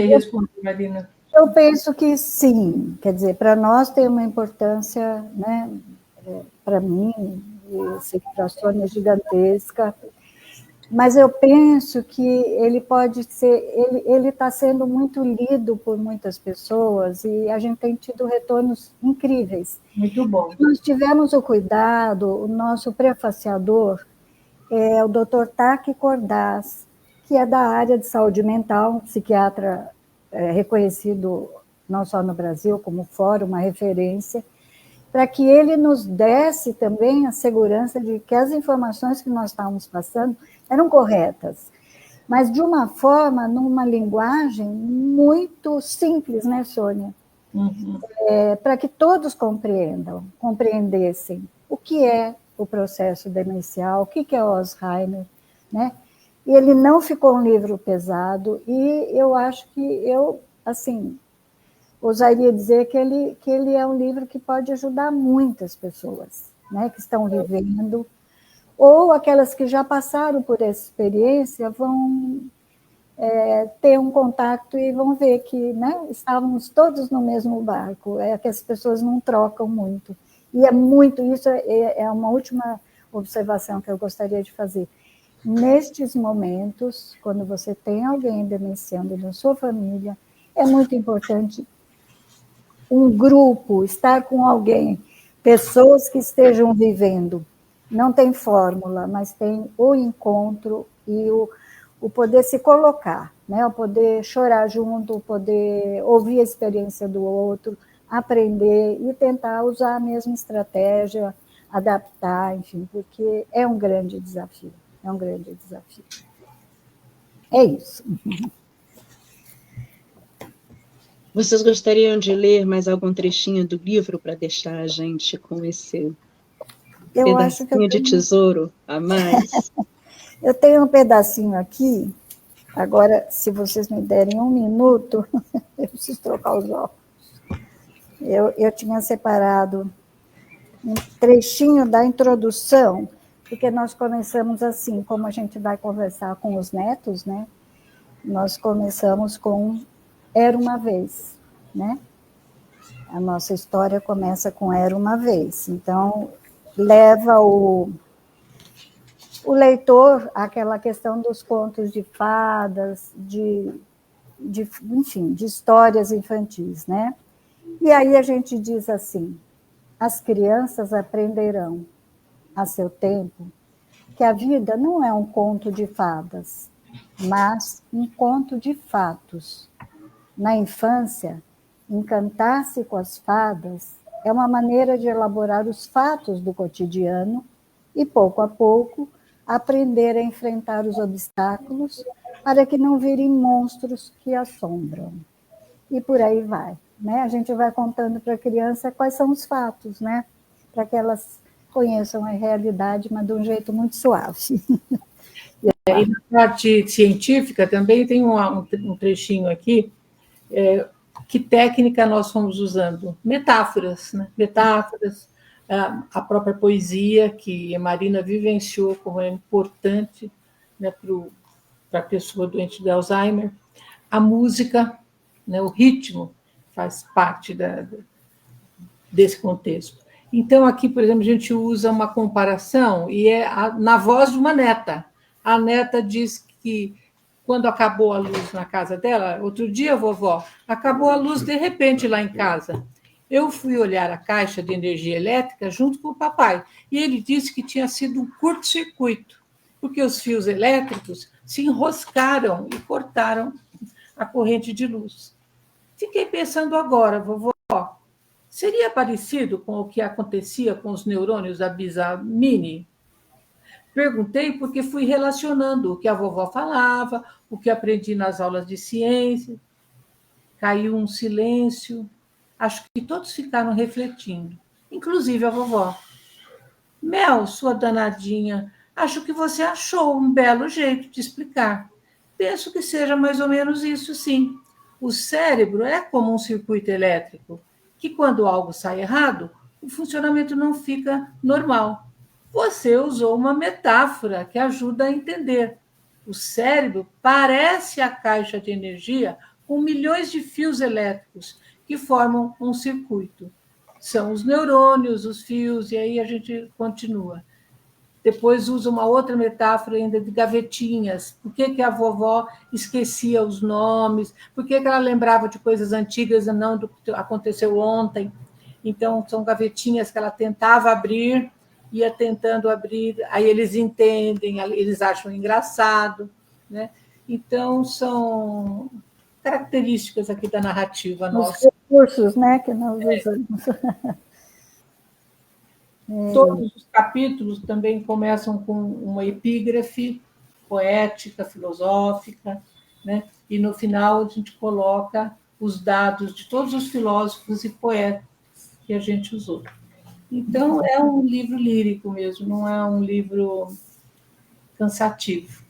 responder, Marina. Eu penso que sim, quer dizer, para nós tem uma importância, né, para mim, e sei que para a Sônia é gigantesca, mas eu penso que ele pode ser, ele está sendo muito lido por muitas pessoas e a gente tem tido retornos incríveis. Muito bom. Nós tivemos o cuidado, o nosso prefaciador é o Dr. Taki Cordaz, que é da área de saúde mental, um psiquiatra reconhecido não só no Brasil, como fora, uma referência, para que ele nos desse também a segurança de que as informações que nós estávamos passando eram corretas, mas de uma forma, numa linguagem muito simples, né, Sônia? Uhum. Para que todos compreendessem o que é o processo demencial, o que é o Alzheimer, né? E ele não ficou um livro pesado, e eu acho que eu, assim, ousaria dizer que ele é um livro que pode ajudar muitas pessoas, né, que estão vivendo, ou aquelas que já passaram por essa experiência vão ter um contato e vão ver que, né, estávamos todos no mesmo barco, que as pessoas não trocam muito. E é muito, isso é uma última observação que eu gostaria de fazer. Nestes momentos, quando você tem alguém demenciando na sua família, é muito importante um grupo, estar com alguém, pessoas que estejam vivendo. Não tem fórmula, mas tem o encontro e o poder se colocar, né? O poder chorar junto, o poder ouvir a experiência do outro, aprender e tentar usar a mesma estratégia, adaptar, enfim, porque é um grande desafio. É um grande desafio. É isso. Vocês gostariam de ler mais algum trechinho do livro para deixar a gente com esse pedacinho de tesouro a mais? Eu tenho um pedacinho aqui. Agora, se vocês me derem um minuto, eu preciso trocar os óculos. Eu tinha separado um trechinho da introdução, porque nós começamos assim, como a gente vai conversar com os netos, né? Nós começamos com Era uma Vez, né? A nossa história começa com Era uma Vez. Então, leva o leitor àquela questão dos contos de fadas, enfim, de histórias infantis, né? E aí a gente diz assim: as crianças aprenderão a seu tempo que a vida não é um conto de fadas, mas um conto de fatos. Na infância, encantar-se com as fadas é uma maneira de elaborar os fatos do cotidiano e, pouco a pouco, aprender a enfrentar os obstáculos para que não virem monstros que assombram. E por aí vai, né? A gente vai contando para a criança quais são os fatos, né? Para que elas conheçam a realidade, mas de um jeito muito suave. E na parte científica também tem um trechinho aqui. Que técnica nós fomos usando? Metáforas, né? Metáforas, a própria poesia, que a Marina vivenciou como é importante, né, para a pessoa doente de Alzheimer, a música, né, o ritmo faz parte desse contexto. Então, aqui, por exemplo, a gente usa uma comparação e na voz de uma neta. A neta diz que quando acabou a luz na casa dela, outro dia, vovó, acabou a luz de repente lá em casa. Eu fui olhar a caixa de energia elétrica junto com o papai e ele disse que tinha sido um curto-circuito, porque os fios elétricos se enroscaram e cortaram a corrente de luz. Fiquei pensando agora, vovó, seria parecido com o que acontecia com os neurônios da Bisa Mini? Perguntei porque fui relacionando o que a vovó falava, o que aprendi nas aulas de ciência. Caiu um silêncio. Acho que todos ficaram refletindo, inclusive a vovó. Mel, sua danadinha, acho que você achou um belo jeito de explicar. Penso que seja mais ou menos isso, sim. O cérebro é como um circuito elétrico, que quando algo sai errado, o funcionamento não fica normal. Você usou uma metáfora que ajuda a entender. O cérebro parece a caixa de energia com milhões de fios elétricos que formam um circuito. São os neurônios, os fios, e aí a gente continua. Depois usa uma outra metáfora ainda de gavetinhas. Por que a vovó esquecia os nomes? Por que ela lembrava de coisas antigas e não do que aconteceu ontem? Então, são gavetinhas que ela tentava abrir, ia tentando abrir, aí eles entendem, eles acham engraçado, né? Então, são características aqui da narrativa nossa. Os recursos, né, que nós usamos. Todos os capítulos também começam com uma epígrafe poética, filosófica, né? E no final a gente coloca os dados de todos os filósofos e poetas que a gente usou. Então, é um livro lírico mesmo, não é um livro cansativo.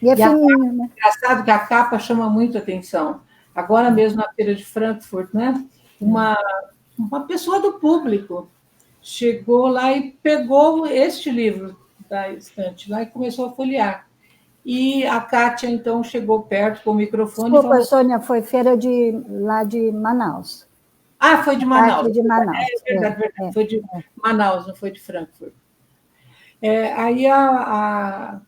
E é fininho, né? Engraçado que a capa chama muito atenção. Agora mesmo na Feira de Frankfurt, né? Uma pessoa do público chegou lá e pegou este livro da estante lá e começou a folhear. E a Kátia, então, chegou perto com o microfone Desculpa, e falou... Sônia, foi feira lá de Manaus. Ah, foi de Manaus. Foi de Manaus. É verdade. Foi de Manaus, não foi de Frankfurt. Aí a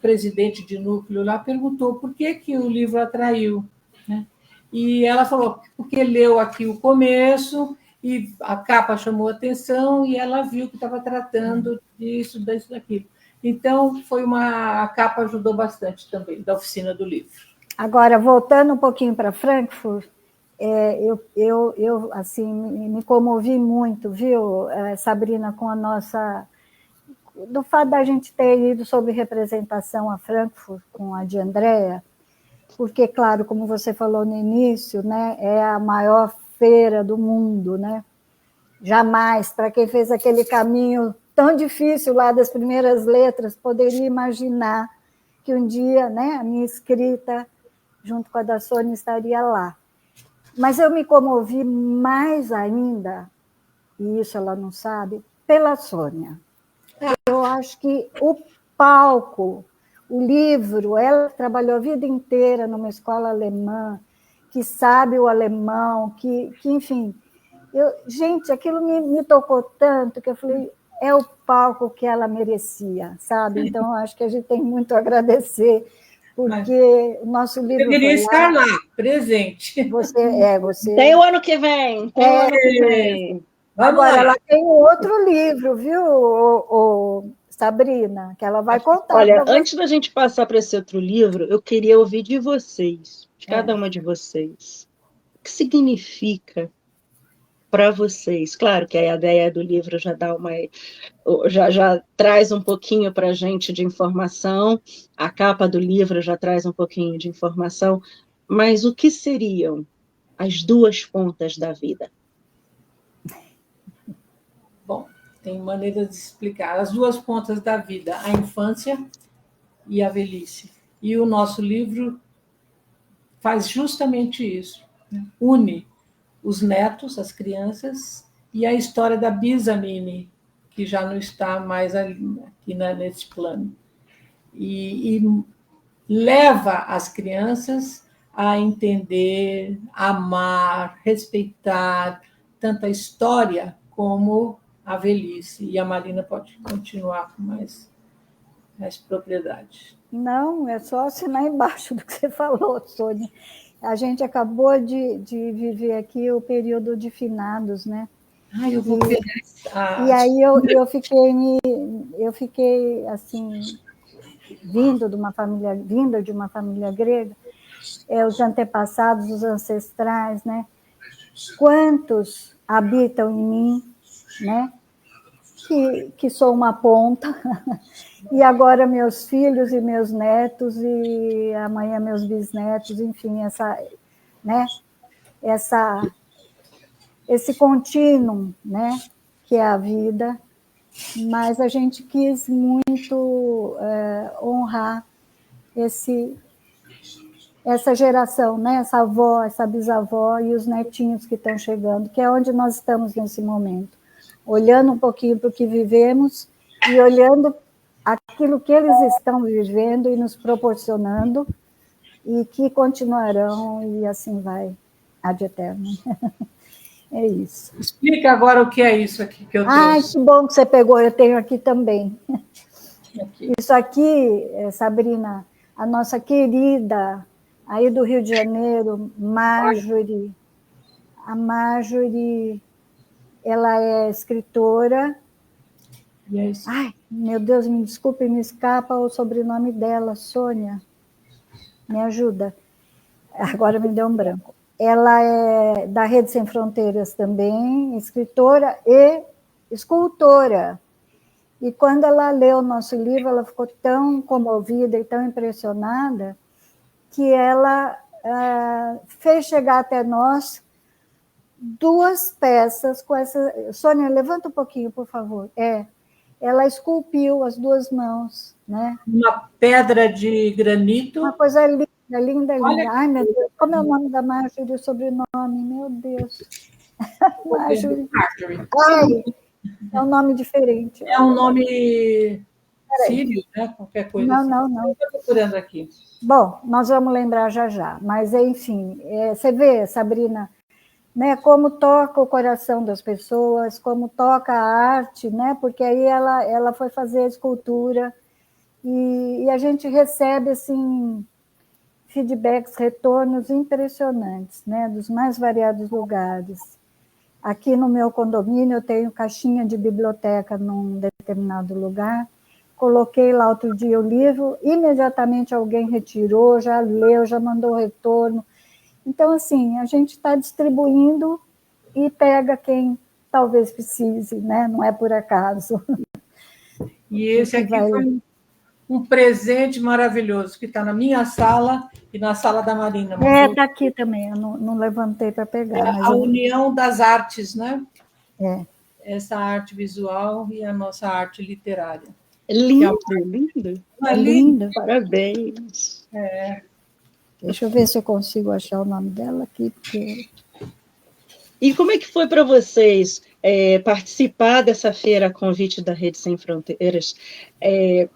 presidente de núcleo lá perguntou por que o livro atraiu, né? E ela falou, porque leu aqui o começo e a capa chamou atenção e ela viu que estava tratando disso, daquilo. Então, a capa ajudou bastante também, da oficina do livro. Agora, voltando um pouquinho para Frankfurt, eu assim, me comovi muito, viu, Sabrina, com a nossa... do fato da gente ter ido sobre representação a Frankfurt com a de Andréa, porque, claro, como você falou no início, né, é a maior feira do mundo, né? Jamais, para quem fez aquele caminho tão difícil lá das primeiras letras, poderia imaginar que um dia, né, a minha escrita, junto com a da Sônia, estaria lá. Mas eu me comovi mais ainda, e isso ela não sabe, pela Sônia. Eu acho que o palco, o livro, ela trabalhou a vida inteira numa escola alemã, que sabe o alemão, que enfim... gente, aquilo me tocou tanto que eu falei, é o palco que ela merecia, sabe? Então, acho que a gente tem muito a agradecer, porque o nosso livro... Eu deveria estar lá, presente. Você... Tem o ano que vem. Tem o ano que vem. Agora, ela tem um outro livro, viu, Sabrina, que ela vai contar. Olha, antes da gente passar para esse outro livro, eu queria ouvir de vocês, de cada uma de vocês, o que significa para vocês. Claro que a ideia do livro já traz um pouquinho para a gente de informação, a capa do livro já traz um pouquinho de informação, mas o que seriam as duas pontas da vida? Bom, tem maneiras de explicar. As duas pontas da vida, a infância e a velhice. E o nosso livro faz justamente isso. Une os netos, as crianças, e a história da Bisa Mini, que já não está mais aqui nesse plano. E leva as crianças a entender, amar, respeitar tanto a história como a velhice. E a Marina pode continuar com mais propriedade. Não, é só assinar embaixo do que você falou, Sônia. A gente acabou de viver aqui o período de finados, né? Eu vou pegar E aí eu fiquei assim, vindo de uma família grega, os antepassados, os ancestrais, né? Quantos habitam em mim, né? Que sou uma ponta, e agora meus filhos e meus netos, e amanhã meus bisnetos, enfim, esse contínuo, né, que é a vida, mas a gente quis muito honrar essa geração, né, essa avó, essa bisavó e os netinhos que estão chegando, que é onde nós estamos nesse momento, olhando um pouquinho para o que vivemos e olhando aquilo que eles estão vivendo e nos proporcionando e que continuarão, e assim vai ad eterno. É isso. Explica agora o que é isso aqui que eu trouxe. Ai, que bom que você pegou, eu tenho aqui também. Aqui. Isso aqui, Sabrina, a nossa querida, aí do Rio de Janeiro, Marjorie. A Marjorie, ela é escritora. Yes. Ai, meu Deus, me desculpe, me escapa o sobrenome dela, Sônia. Me ajuda. Agora me deu um branco. Ela é da Rede Sem Fronteiras também, escritora e escultora. E quando ela leu o nosso livro, ela ficou tão comovida e tão impressionada que ela fez chegar até nós 2 peças com essa... Sônia, levanta um pouquinho, por favor. Ela esculpiu as 2 mãos, né? Uma pedra de granito. Uma coisa linda, linda, Olha linda. Ai, meu Deus, como é o nome da Marjorie, o sobrenome? Meu Deus. Marjorie. Ai, é um nome diferente. É um nome sírio, né? Qualquer coisa Não, assim. não. Estou procurando aqui. Bom, nós vamos lembrar já. Mas, enfim, você vê, Sabrina, né, como toca o coração das pessoas, como toca a arte, né? Porque aí ela foi fazer a escultura e a gente recebe, assim, feedbacks, retornos impressionantes, né? Dos mais variados lugares. Aqui no meu condomínio eu tenho caixinha de biblioteca num determinado lugar, coloquei lá outro dia o livro, imediatamente alguém retirou, já leu, já mandou retorno. Então, assim, a gente está distribuindo e pega quem talvez precise, né? Não é por acaso. E esse aqui foi um presente maravilhoso, que está na minha sala e na sala da Marina. Está aqui também, eu não levantei para pegar. Mas a união das artes, né? É. Essa arte visual e a nossa arte literária. Lindo, lindo. É lindo. Parabéns. Deixa eu ver se eu consigo achar o nome dela aqui, porque... E como é que foi para vocês participar dessa feira a convite da Rede Sem Fronteiras?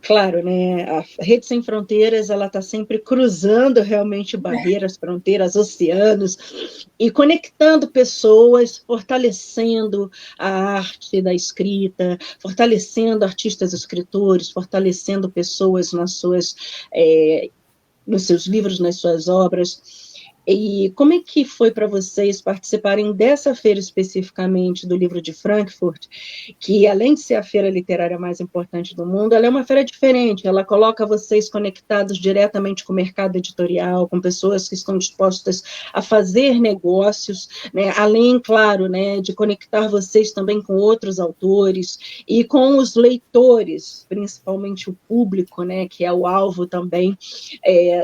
Claro, né, a Rede Sem Fronteiras ela está sempre cruzando realmente barreiras, fronteiras, oceanos, e conectando pessoas, fortalecendo a arte da escrita, fortalecendo artistas escritores, fortalecendo pessoas nos seus livros, nas suas obras. E como é que foi para vocês participarem dessa feira especificamente do livro de Frankfurt, que além de ser a feira literária mais importante do mundo, ela é uma feira diferente, ela coloca vocês conectados diretamente com o mercado editorial, com pessoas que estão dispostas a fazer negócios, né, além, claro, né, de conectar vocês também com outros autores e com os leitores, principalmente o público, né, que é o alvo também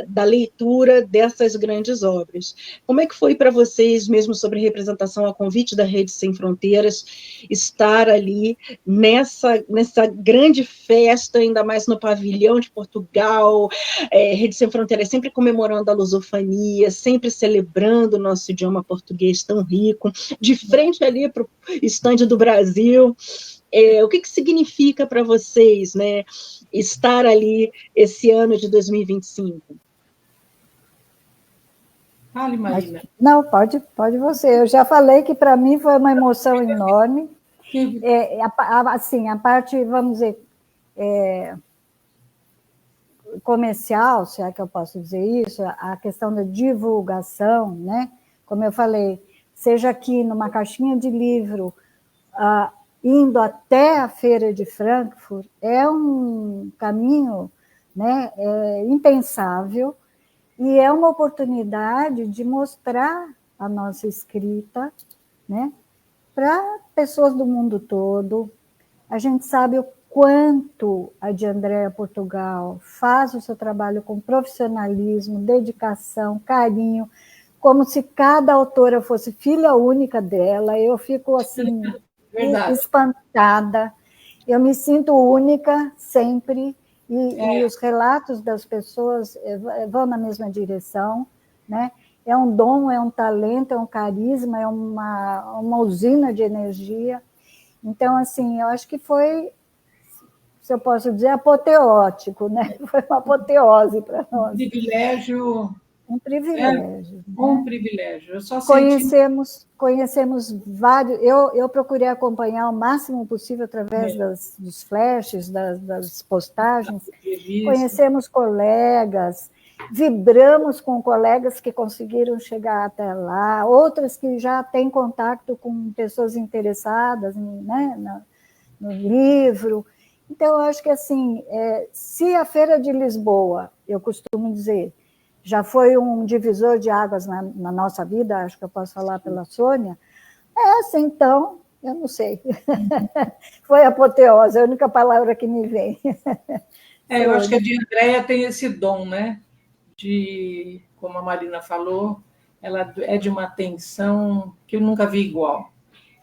da leitura dessas grandes obras. Como é que foi para vocês, mesmo sobre representação a convite da Rede Sem Fronteiras, estar ali nessa grande festa, ainda mais no pavilhão de Portugal, Rede Sem Fronteiras sempre comemorando a lusofonia, sempre celebrando o nosso idioma português tão rico, de frente ali para o estande do Brasil. O que significa para vocês, né, estar ali esse ano de 2025? Fale, Marina. Não, pode você. Eu já falei que para mim foi uma emoção enorme. Assim, a parte, vamos dizer, comercial, se é que eu posso dizer isso, a questão da divulgação, né? Como eu falei, seja aqui numa caixinha de livro, indo até a Feira de Frankfurt, é um caminho, né, impensável, e é uma oportunidade de mostrar a nossa escrita, né, para pessoas do mundo todo. A gente sabe o quanto a de Andréa Portugal faz o seu trabalho com profissionalismo, dedicação, carinho, como se cada autora fosse filha única dela. Eu fico assim, espantada. Eu me sinto única sempre, e os relatos das pessoas vão na mesma direção, né? É um dom, é um talento, é um carisma, é uma usina de energia. Então, assim, eu acho que foi, se eu posso dizer, apoteótico, né? Foi uma apoteose para nós. Um privilégio. Um privilégio. Eu só conhecemos vários. Eu procurei acompanhar o máximo possível através dos flashes, das postagens. Conhecemos colegas, vibramos com colegas que conseguiram chegar até lá, outras que já têm contato com pessoas interessadas, né, no livro. Então, eu acho que, assim, se a Feira de Lisboa, eu costumo dizer, já foi um divisor de águas na nossa vida, acho que eu posso falar pela Sônia, essa, então, eu não sei. Foi apoteose, a única palavra que me vem. Eu acho que a de Andréa tem esse dom, né? De, como a Marina falou, ela é de uma atenção que eu nunca vi igual.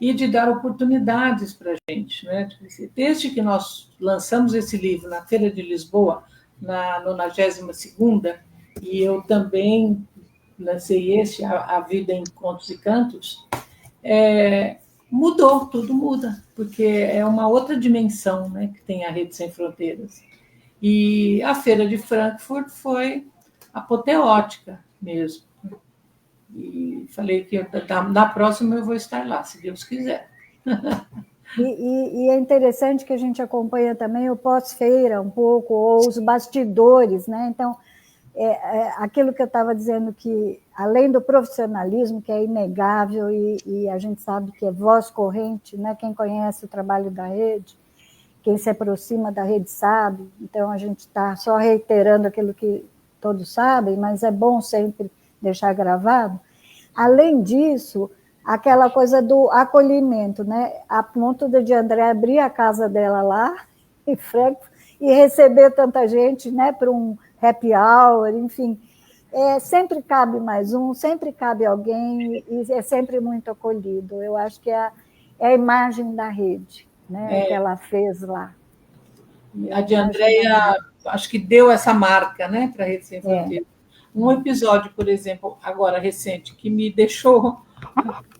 E de dar oportunidades para a gente, né? Desde que nós lançamos esse livro na Feira de Lisboa, na 92ª, e eu também lancei A Vida em Contos e Cantos, mudou, tudo muda, porque é uma outra dimensão, né, que tem a Rede Sem Fronteiras. E a Feira de Frankfurt foi apoteótica mesmo. E falei que na próxima eu vou estar lá, se Deus quiser. E é interessante que a gente acompanha também o pós-feira um pouco, ou os bastidores, né? Então, aquilo que eu estava dizendo, que além do profissionalismo, que é inegável, e a gente sabe que é voz corrente, né? Quem conhece o trabalho da rede, quem se aproxima da rede sabe, então a gente está só reiterando aquilo que todos sabem, mas é bom sempre deixar gravado. Além disso, aquela coisa do acolhimento, né? A ponto de Andréa abrir a casa dela lá, em Frankfurt, e receber tanta gente, né, para um happy hour, enfim. Sempre cabe mais um, sempre cabe alguém, e é sempre muito acolhido. Eu acho que é a imagem da rede, né, que ela fez lá. A de Andréa, acho que deu essa marca, né, para a Rede Sem Fronteiras. Um episódio, por exemplo, agora recente, que me deixou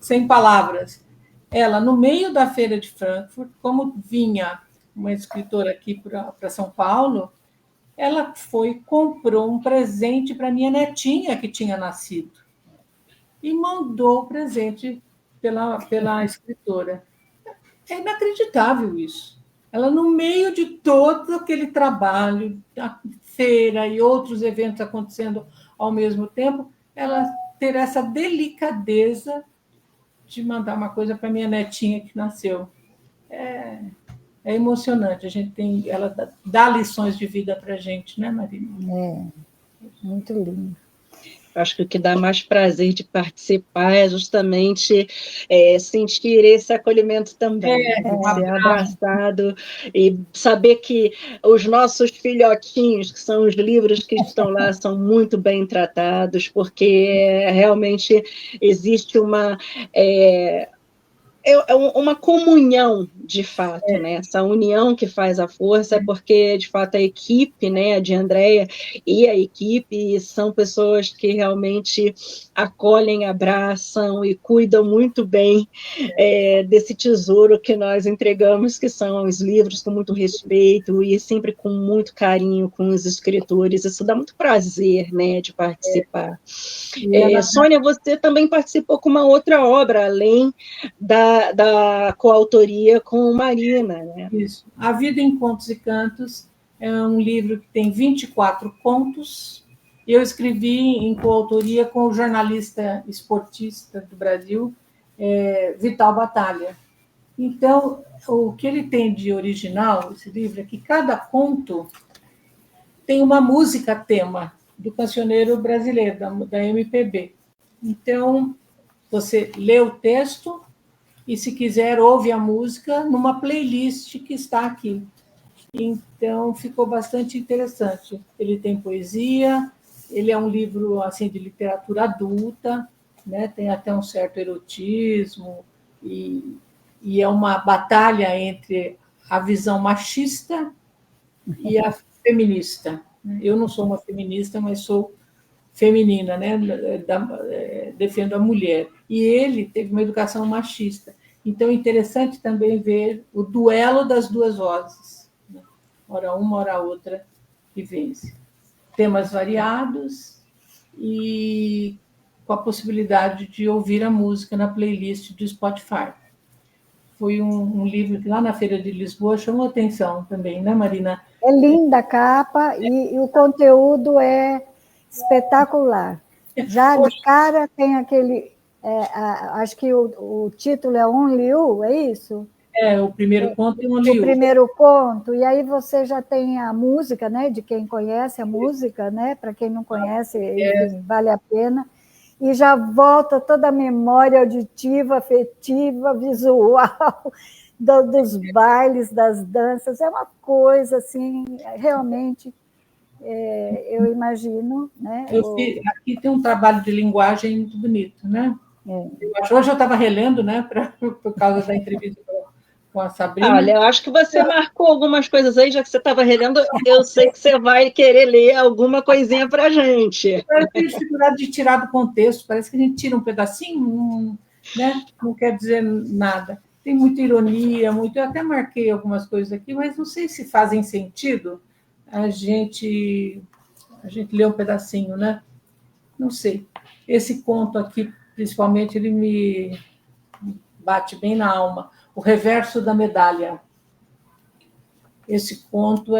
sem palavras. Ela, no meio da Feira de Frankfurt, como vinha uma escritora aqui para São Paulo, ela comprou um presente para minha netinha que tinha nascido e mandou o presente pela escritora. É inacreditável isso. Ela, no meio de todo aquele trabalho, a feira e outros eventos acontecendo ao mesmo tempo, ela ter essa delicadeza de mandar uma coisa para minha netinha que nasceu. É emocionante. Ela dá lições de vida para a gente, né, Marina? Muito lindo. Acho que o que dá mais prazer de participar é justamente sentir esse acolhimento também, ser abraçado e saber que os nossos filhotinhos, que são os livros que estão lá, são muito bem tratados, porque realmente existe uma comunhão, de fato, né? Essa união que faz a força, porque, de fato, a equipe, né, a de Andréa e a equipe são pessoas que realmente acolhem, abraçam e cuidam muito bem desse tesouro que nós entregamos, que são os livros, com muito respeito e sempre com muito carinho com os escritores. Isso dá muito prazer, né, de participar. Sônia, você também participou com uma outra obra, além da da coautoria com Marina, né? Isso. A Vida em Contos e Cantos é um livro que tem 24 contos. Eu escrevi em coautoria com o jornalista esportista do Brasil, Vital Batalha. Então, o que ele tem de original, esse livro, é que cada conto tem uma música tema do cancioneiro brasileiro, da MPB. Então, você lê o texto e, se quiser, ouve a música numa playlist que está aqui. Então, ficou bastante interessante. Ele tem poesia, ele é um livro assim de literatura adulta, né? Tem até um certo erotismo, e é uma batalha entre a visão machista e a feminista. Eu não sou uma feminista, mas sou feminina, né? Defendo a mulher. E ele teve uma educação machista. Então, é interessante também ver o duelo das duas vozes. Ora uma, ora outra, que vence. Temas variados e com a possibilidade de ouvir a música na playlist do Spotify. Foi um livro que lá na Feira de Lisboa chamou atenção também, né, Marina? É linda a capa e o conteúdo é espetacular. Já de cara tem aquele... acho que o título é Only You, é isso? O primeiro conto é Only You. O primeiro conto, e aí você já tem a música, né, de quem conhece a música, né, para quem não conhece, vale a pena, e já volta toda a memória auditiva, afetiva, visual, dos bailes, das danças, é uma coisa, assim, realmente, eu imagino, né? Aqui tem um trabalho de linguagem muito bonito, né? Hoje eu estava relendo, né, por causa da entrevista com a Sabrina. Olha, eu acho que você marcou algumas coisas aí, já que você estava relendo, eu sei que você vai querer ler alguma coisinha para a gente. Eu tenho dificuldade de tirar do contexto, parece que a gente tira um pedacinho, né? Não quer dizer nada. Tem muita ironia, eu até marquei algumas coisas aqui, mas não sei se fazem sentido a gente ler um pedacinho, né? Não sei. Esse conto aqui, principalmente, ele me bate bem na alma. O Reverso da Medalha. Esse conto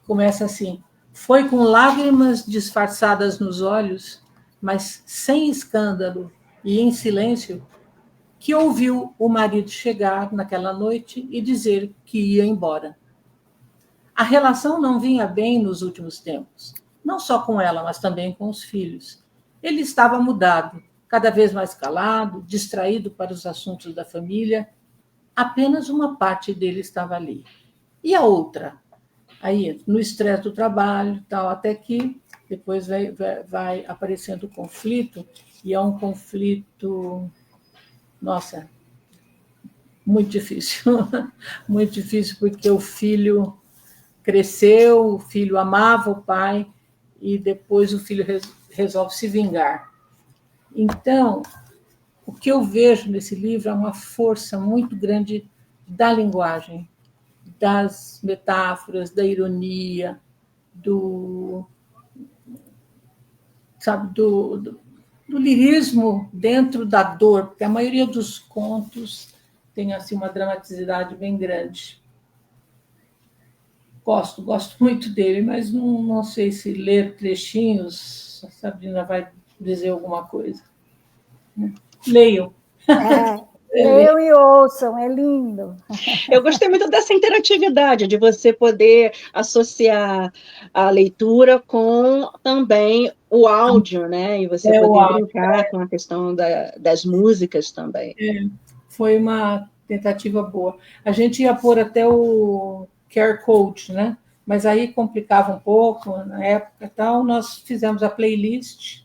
começa assim: foi com lágrimas disfarçadas nos olhos, mas sem escândalo e em silêncio, que ouviu o marido chegar naquela noite e dizer que ia embora. A relação não vinha bem nos últimos tempos, não só com ela, mas também com os filhos. Ele estava mudado, cada vez mais calado, distraído para os assuntos da família. Apenas uma parte dele estava ali. E a outra? Aí, no estresse do trabalho, tal, até que depois vai aparecendo o conflito, e é um conflito, nossa, muito difícil. Muito difícil, porque o filho cresceu, o filho amava o pai, e depois o filho resolve se vingar. Então, o que eu vejo nesse livro é uma força muito grande da linguagem, das metáforas, da ironia, do lirismo dentro da dor, porque a maioria dos contos tem assim, uma dramaticidade bem grande. Gosto muito dele, mas não sei se ler trechinhos, a Sabrina vai dizer alguma coisa. Leiam. Leiam e ouçam, é lindo. Eu gostei muito dessa interatividade, de você poder associar a leitura com também o áudio, né? E você poder brincar com a questão das músicas também. Foi uma tentativa boa. A gente ia pôr até o QR Code, né? Mas aí complicava um pouco, na época e tal, nós fizemos a playlist,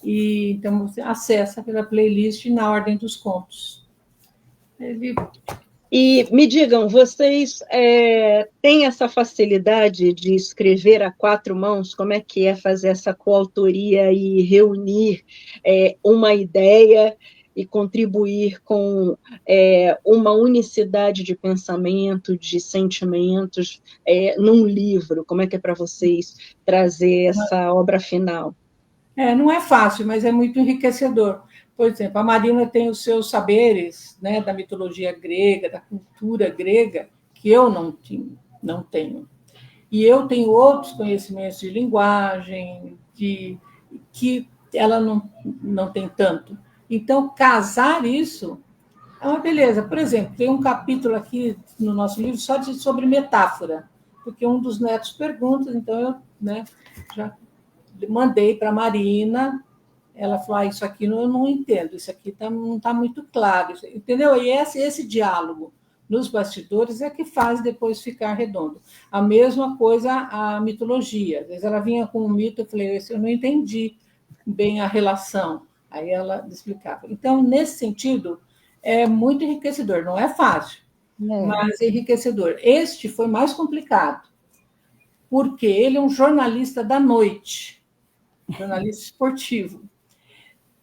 e então você acessa pela playlist na ordem dos contos. E me digam, vocês têm essa facilidade de escrever a quatro mãos? Como é que é fazer essa coautoria e reunir uma ideia e contribuir com uma unicidade de pensamento, de sentimentos num livro? Como é que é para vocês trazer essa obra final? Não é fácil, mas é muito enriquecedor, por exemplo, a Marina tem os seus saberes, né, da mitologia grega, da cultura grega, que eu não tenho. E eu tenho outros conhecimentos de linguagem, que ela não tem tanto. Então, casar isso é uma beleza. Por exemplo, tem um capítulo aqui no nosso livro só sobre metáfora, porque um dos netos pergunta, então eu, né, já mandei para a Marina, ela falou, isso aqui eu não entendo, isso aqui não está muito claro, entendeu? E esse diálogo nos bastidores é que faz depois ficar redondo. A mesma coisa a mitologia. Às vezes ela vinha com um mito, eu falei, eu não entendi bem a relação. Aí ela explicava. Então, nesse sentido, é muito enriquecedor. Não é fácil, mas é enriquecedor. Este foi mais complicado, porque ele é um jornalista da noite, jornalista esportivo,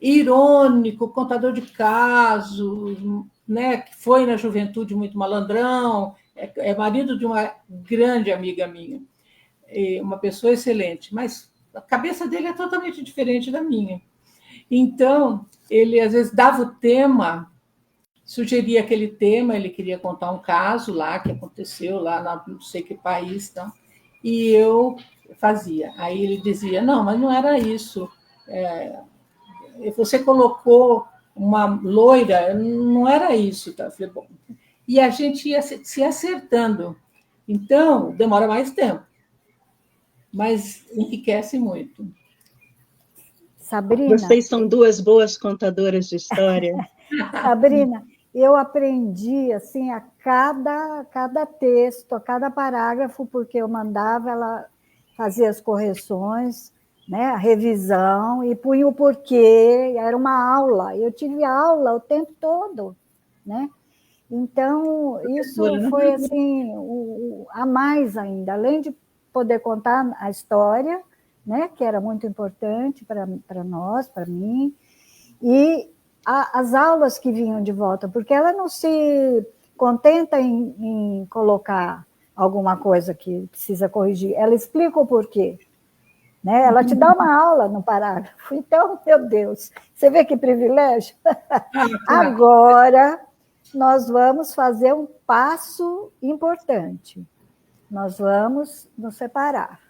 irônico, contador de casos, né, que foi na juventude muito malandrão, é marido de uma grande amiga minha, uma pessoa excelente, mas a cabeça dele é totalmente diferente da minha. Então, ele às vezes dava o tema, sugeria aquele tema, ele queria contar um caso lá que aconteceu lá não sei que país, tá? E eu fazia. Aí ele dizia, não, mas não era isso. Você colocou uma loira, não era isso. Tá? Eu falei, bom. E a gente ia se acertando. Então, demora mais tempo, mas enriquece muito. Sabrina. Vocês são duas boas contadoras de história. Sabrina, eu aprendi assim a cada texto, a cada parágrafo, porque eu mandava, ela fazia as correções, né, a revisão, e punha o porquê, era uma aula. Eu tive aula o tempo todo, né? Então, isso foi assim, a mais ainda, além de poder contar a história, né, que era muito importante para nós, para mim, e as aulas que vinham de volta, porque ela não se contenta em colocar alguma coisa que precisa corrigir, ela explica o porquê. Né? Ela te dá uma aula no parágrafo. Então, meu Deus, você vê que privilégio? Agora, nós vamos fazer um passo importante. Nós vamos nos separar.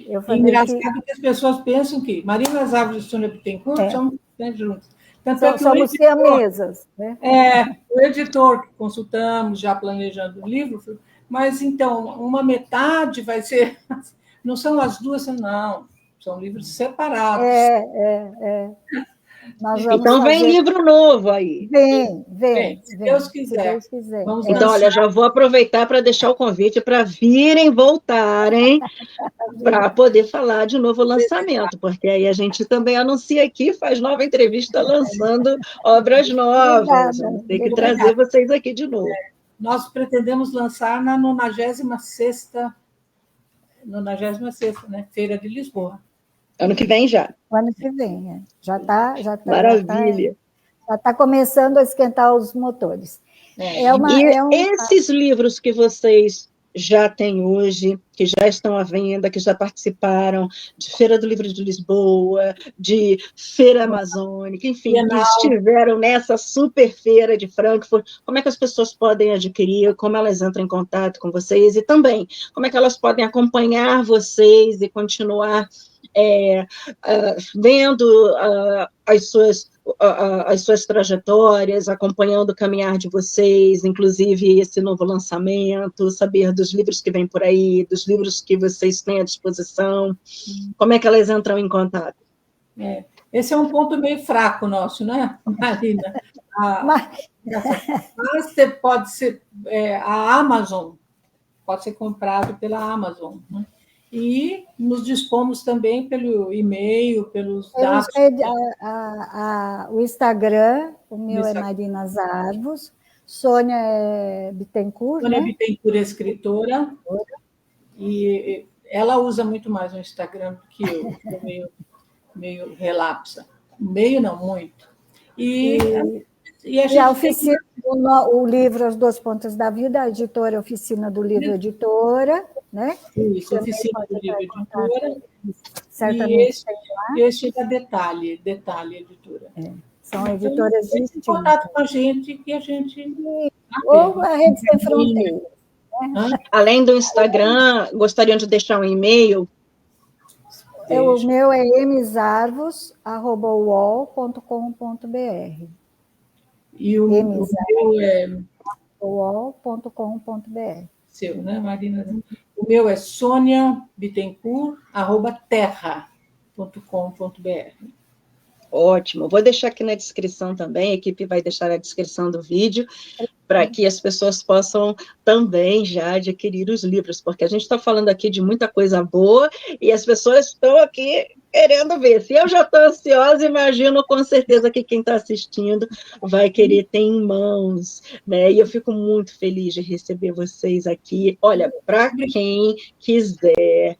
Eu falei engraçado que as pessoas pensam que Marina Zarvos e Sônia Bittencourt são juntos. Somos siamesas. Né? O editor que consultamos, já planejando o livro, mas então, uma metade vai ser... Não são as duas, não. São livros separados. Então vem livro novo aí. Vem. Se Deus quiser. Então, olha, já vou aproveitar para deixar o convite para virem, voltarem, para poder falar de novo o lançamento, porque aí a gente também anuncia aqui, faz nova entrevista lançando obras novas. Tem que trazer vocês aqui de novo. Nós pretendemos lançar na 96ª, né? Feira de Lisboa. Ano que vem já. Ano que vem, já está. Maravilha. Já está começando a esquentar os motores. Esses livros que vocês já têm hoje, que já estão à venda, que já participaram de Feira do Livro de Lisboa, de Feira Amazônica, enfim, que estiveram nessa super feira de Frankfurt, como é que as pessoas podem adquirir, como elas entram em contato com vocês, e também como é que elas podem acompanhar vocês e continuar vendo as suas trajetórias, acompanhando o caminhar de vocês, inclusive esse novo lançamento, saber dos livros que vêm por aí, dos livros que vocês têm à disposição, como é que elas entram em contato? Esse é um ponto meio fraco nosso, né, Marina? Mas pode ser, a Amazon, pode ser comprado pela Amazon, né? E nos dispomos também pelo e-mail, pelos dados. O Instagram, o meu é Marina Zarvos, Sônia é Bittencourt. Sônia Bittencourt é escritora, e ela usa muito mais o Instagram do que eu, meio relapsa. Meio não, muito. E a oficina, o livro As Duas Pontas da Vida, a editora Oficina do Livro Editora. né? Isso, Também Oficina pode do entrar Livro em contato. Editora. Certamente E este é da Detalhe Editora. são Então, editoras entre em distintas. contato com a gente, que a gente... Ou a Rede Sem Fronteiras. Além do Instagram, gostariam de deixar um e-mail? O meu é msarvos@uol.com.br. E o meu é... uol.com.br. Seu, né, Marina? O meu é soniabittencourt@terra.com.br. Ótimo. Vou deixar aqui na descrição também, a equipe vai deixar na descrição do vídeo, para que as pessoas possam também já adquirir os livros, porque a gente está falando aqui de muita coisa boa e as pessoas estão aqui querendo ver. Se eu já estou ansiosa, imagino com certeza que quem está assistindo vai querer ter em mãos, né? E eu fico muito feliz de receber vocês aqui. Olha, para quem quiser,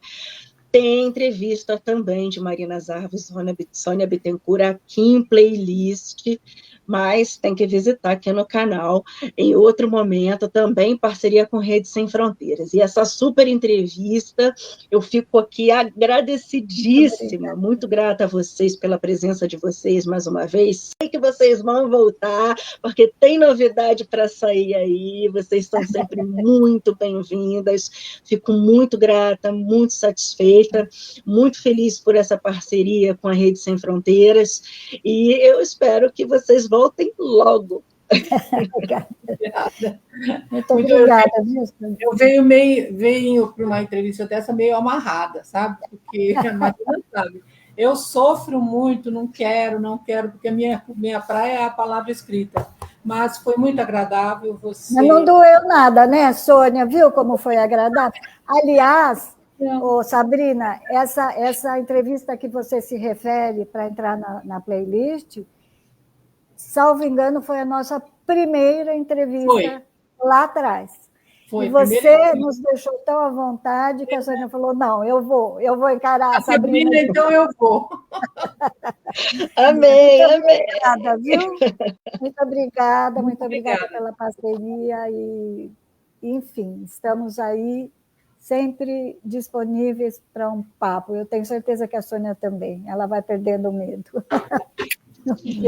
tem entrevista também de Marina Zarvos, Sônia Bittencourt aqui em playlist, mas tem que visitar aqui no canal em outro momento, também em parceria com Rede Sem Fronteiras. E essa super entrevista, eu fico aqui agradecidíssima, muito grata a vocês pela presença de vocês mais uma vez. Sei que vocês vão voltar, porque tem novidade para sair aí, vocês são sempre muito bem-vindas, fico muito grata, muito satisfeita, muito feliz por essa parceria com a Rede Sem Fronteiras, e eu espero que vocês voltem logo. Obrigada. Muito obrigada, viu? Eu venho para uma entrevista dessa meio amarrada, sabe? Porque a Marina sabe. Eu sofro muito, não quero, porque a minha praia é a palavra escrita. Mas foi muito agradável você... Mas não doeu nada, né, Sônia? Viu como foi agradável? Aliás, Sabrina, essa entrevista que você se refere para entrar na playlist, salvo engano, foi a nossa primeira entrevista lá atrás. Foi, e você nos deixou tão à vontade que a Sônia falou, não, eu vou encarar a Sabrina. Então eu vou. Amém, muito amém. Obrigada, viu? Muito obrigada pela parceria e, enfim, estamos aí sempre disponíveis para um papo. Eu tenho certeza que a Sônia também. Ela vai perdendo o medo.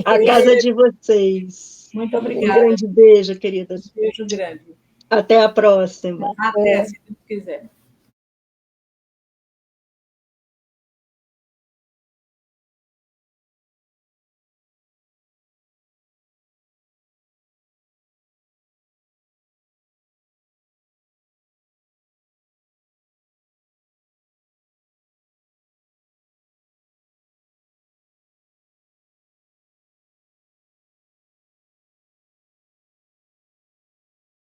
A casa de vocês. Muito obrigada. Um grande beijo, queridas. Beijo grande. Até a próxima. Até, se Deus quiser.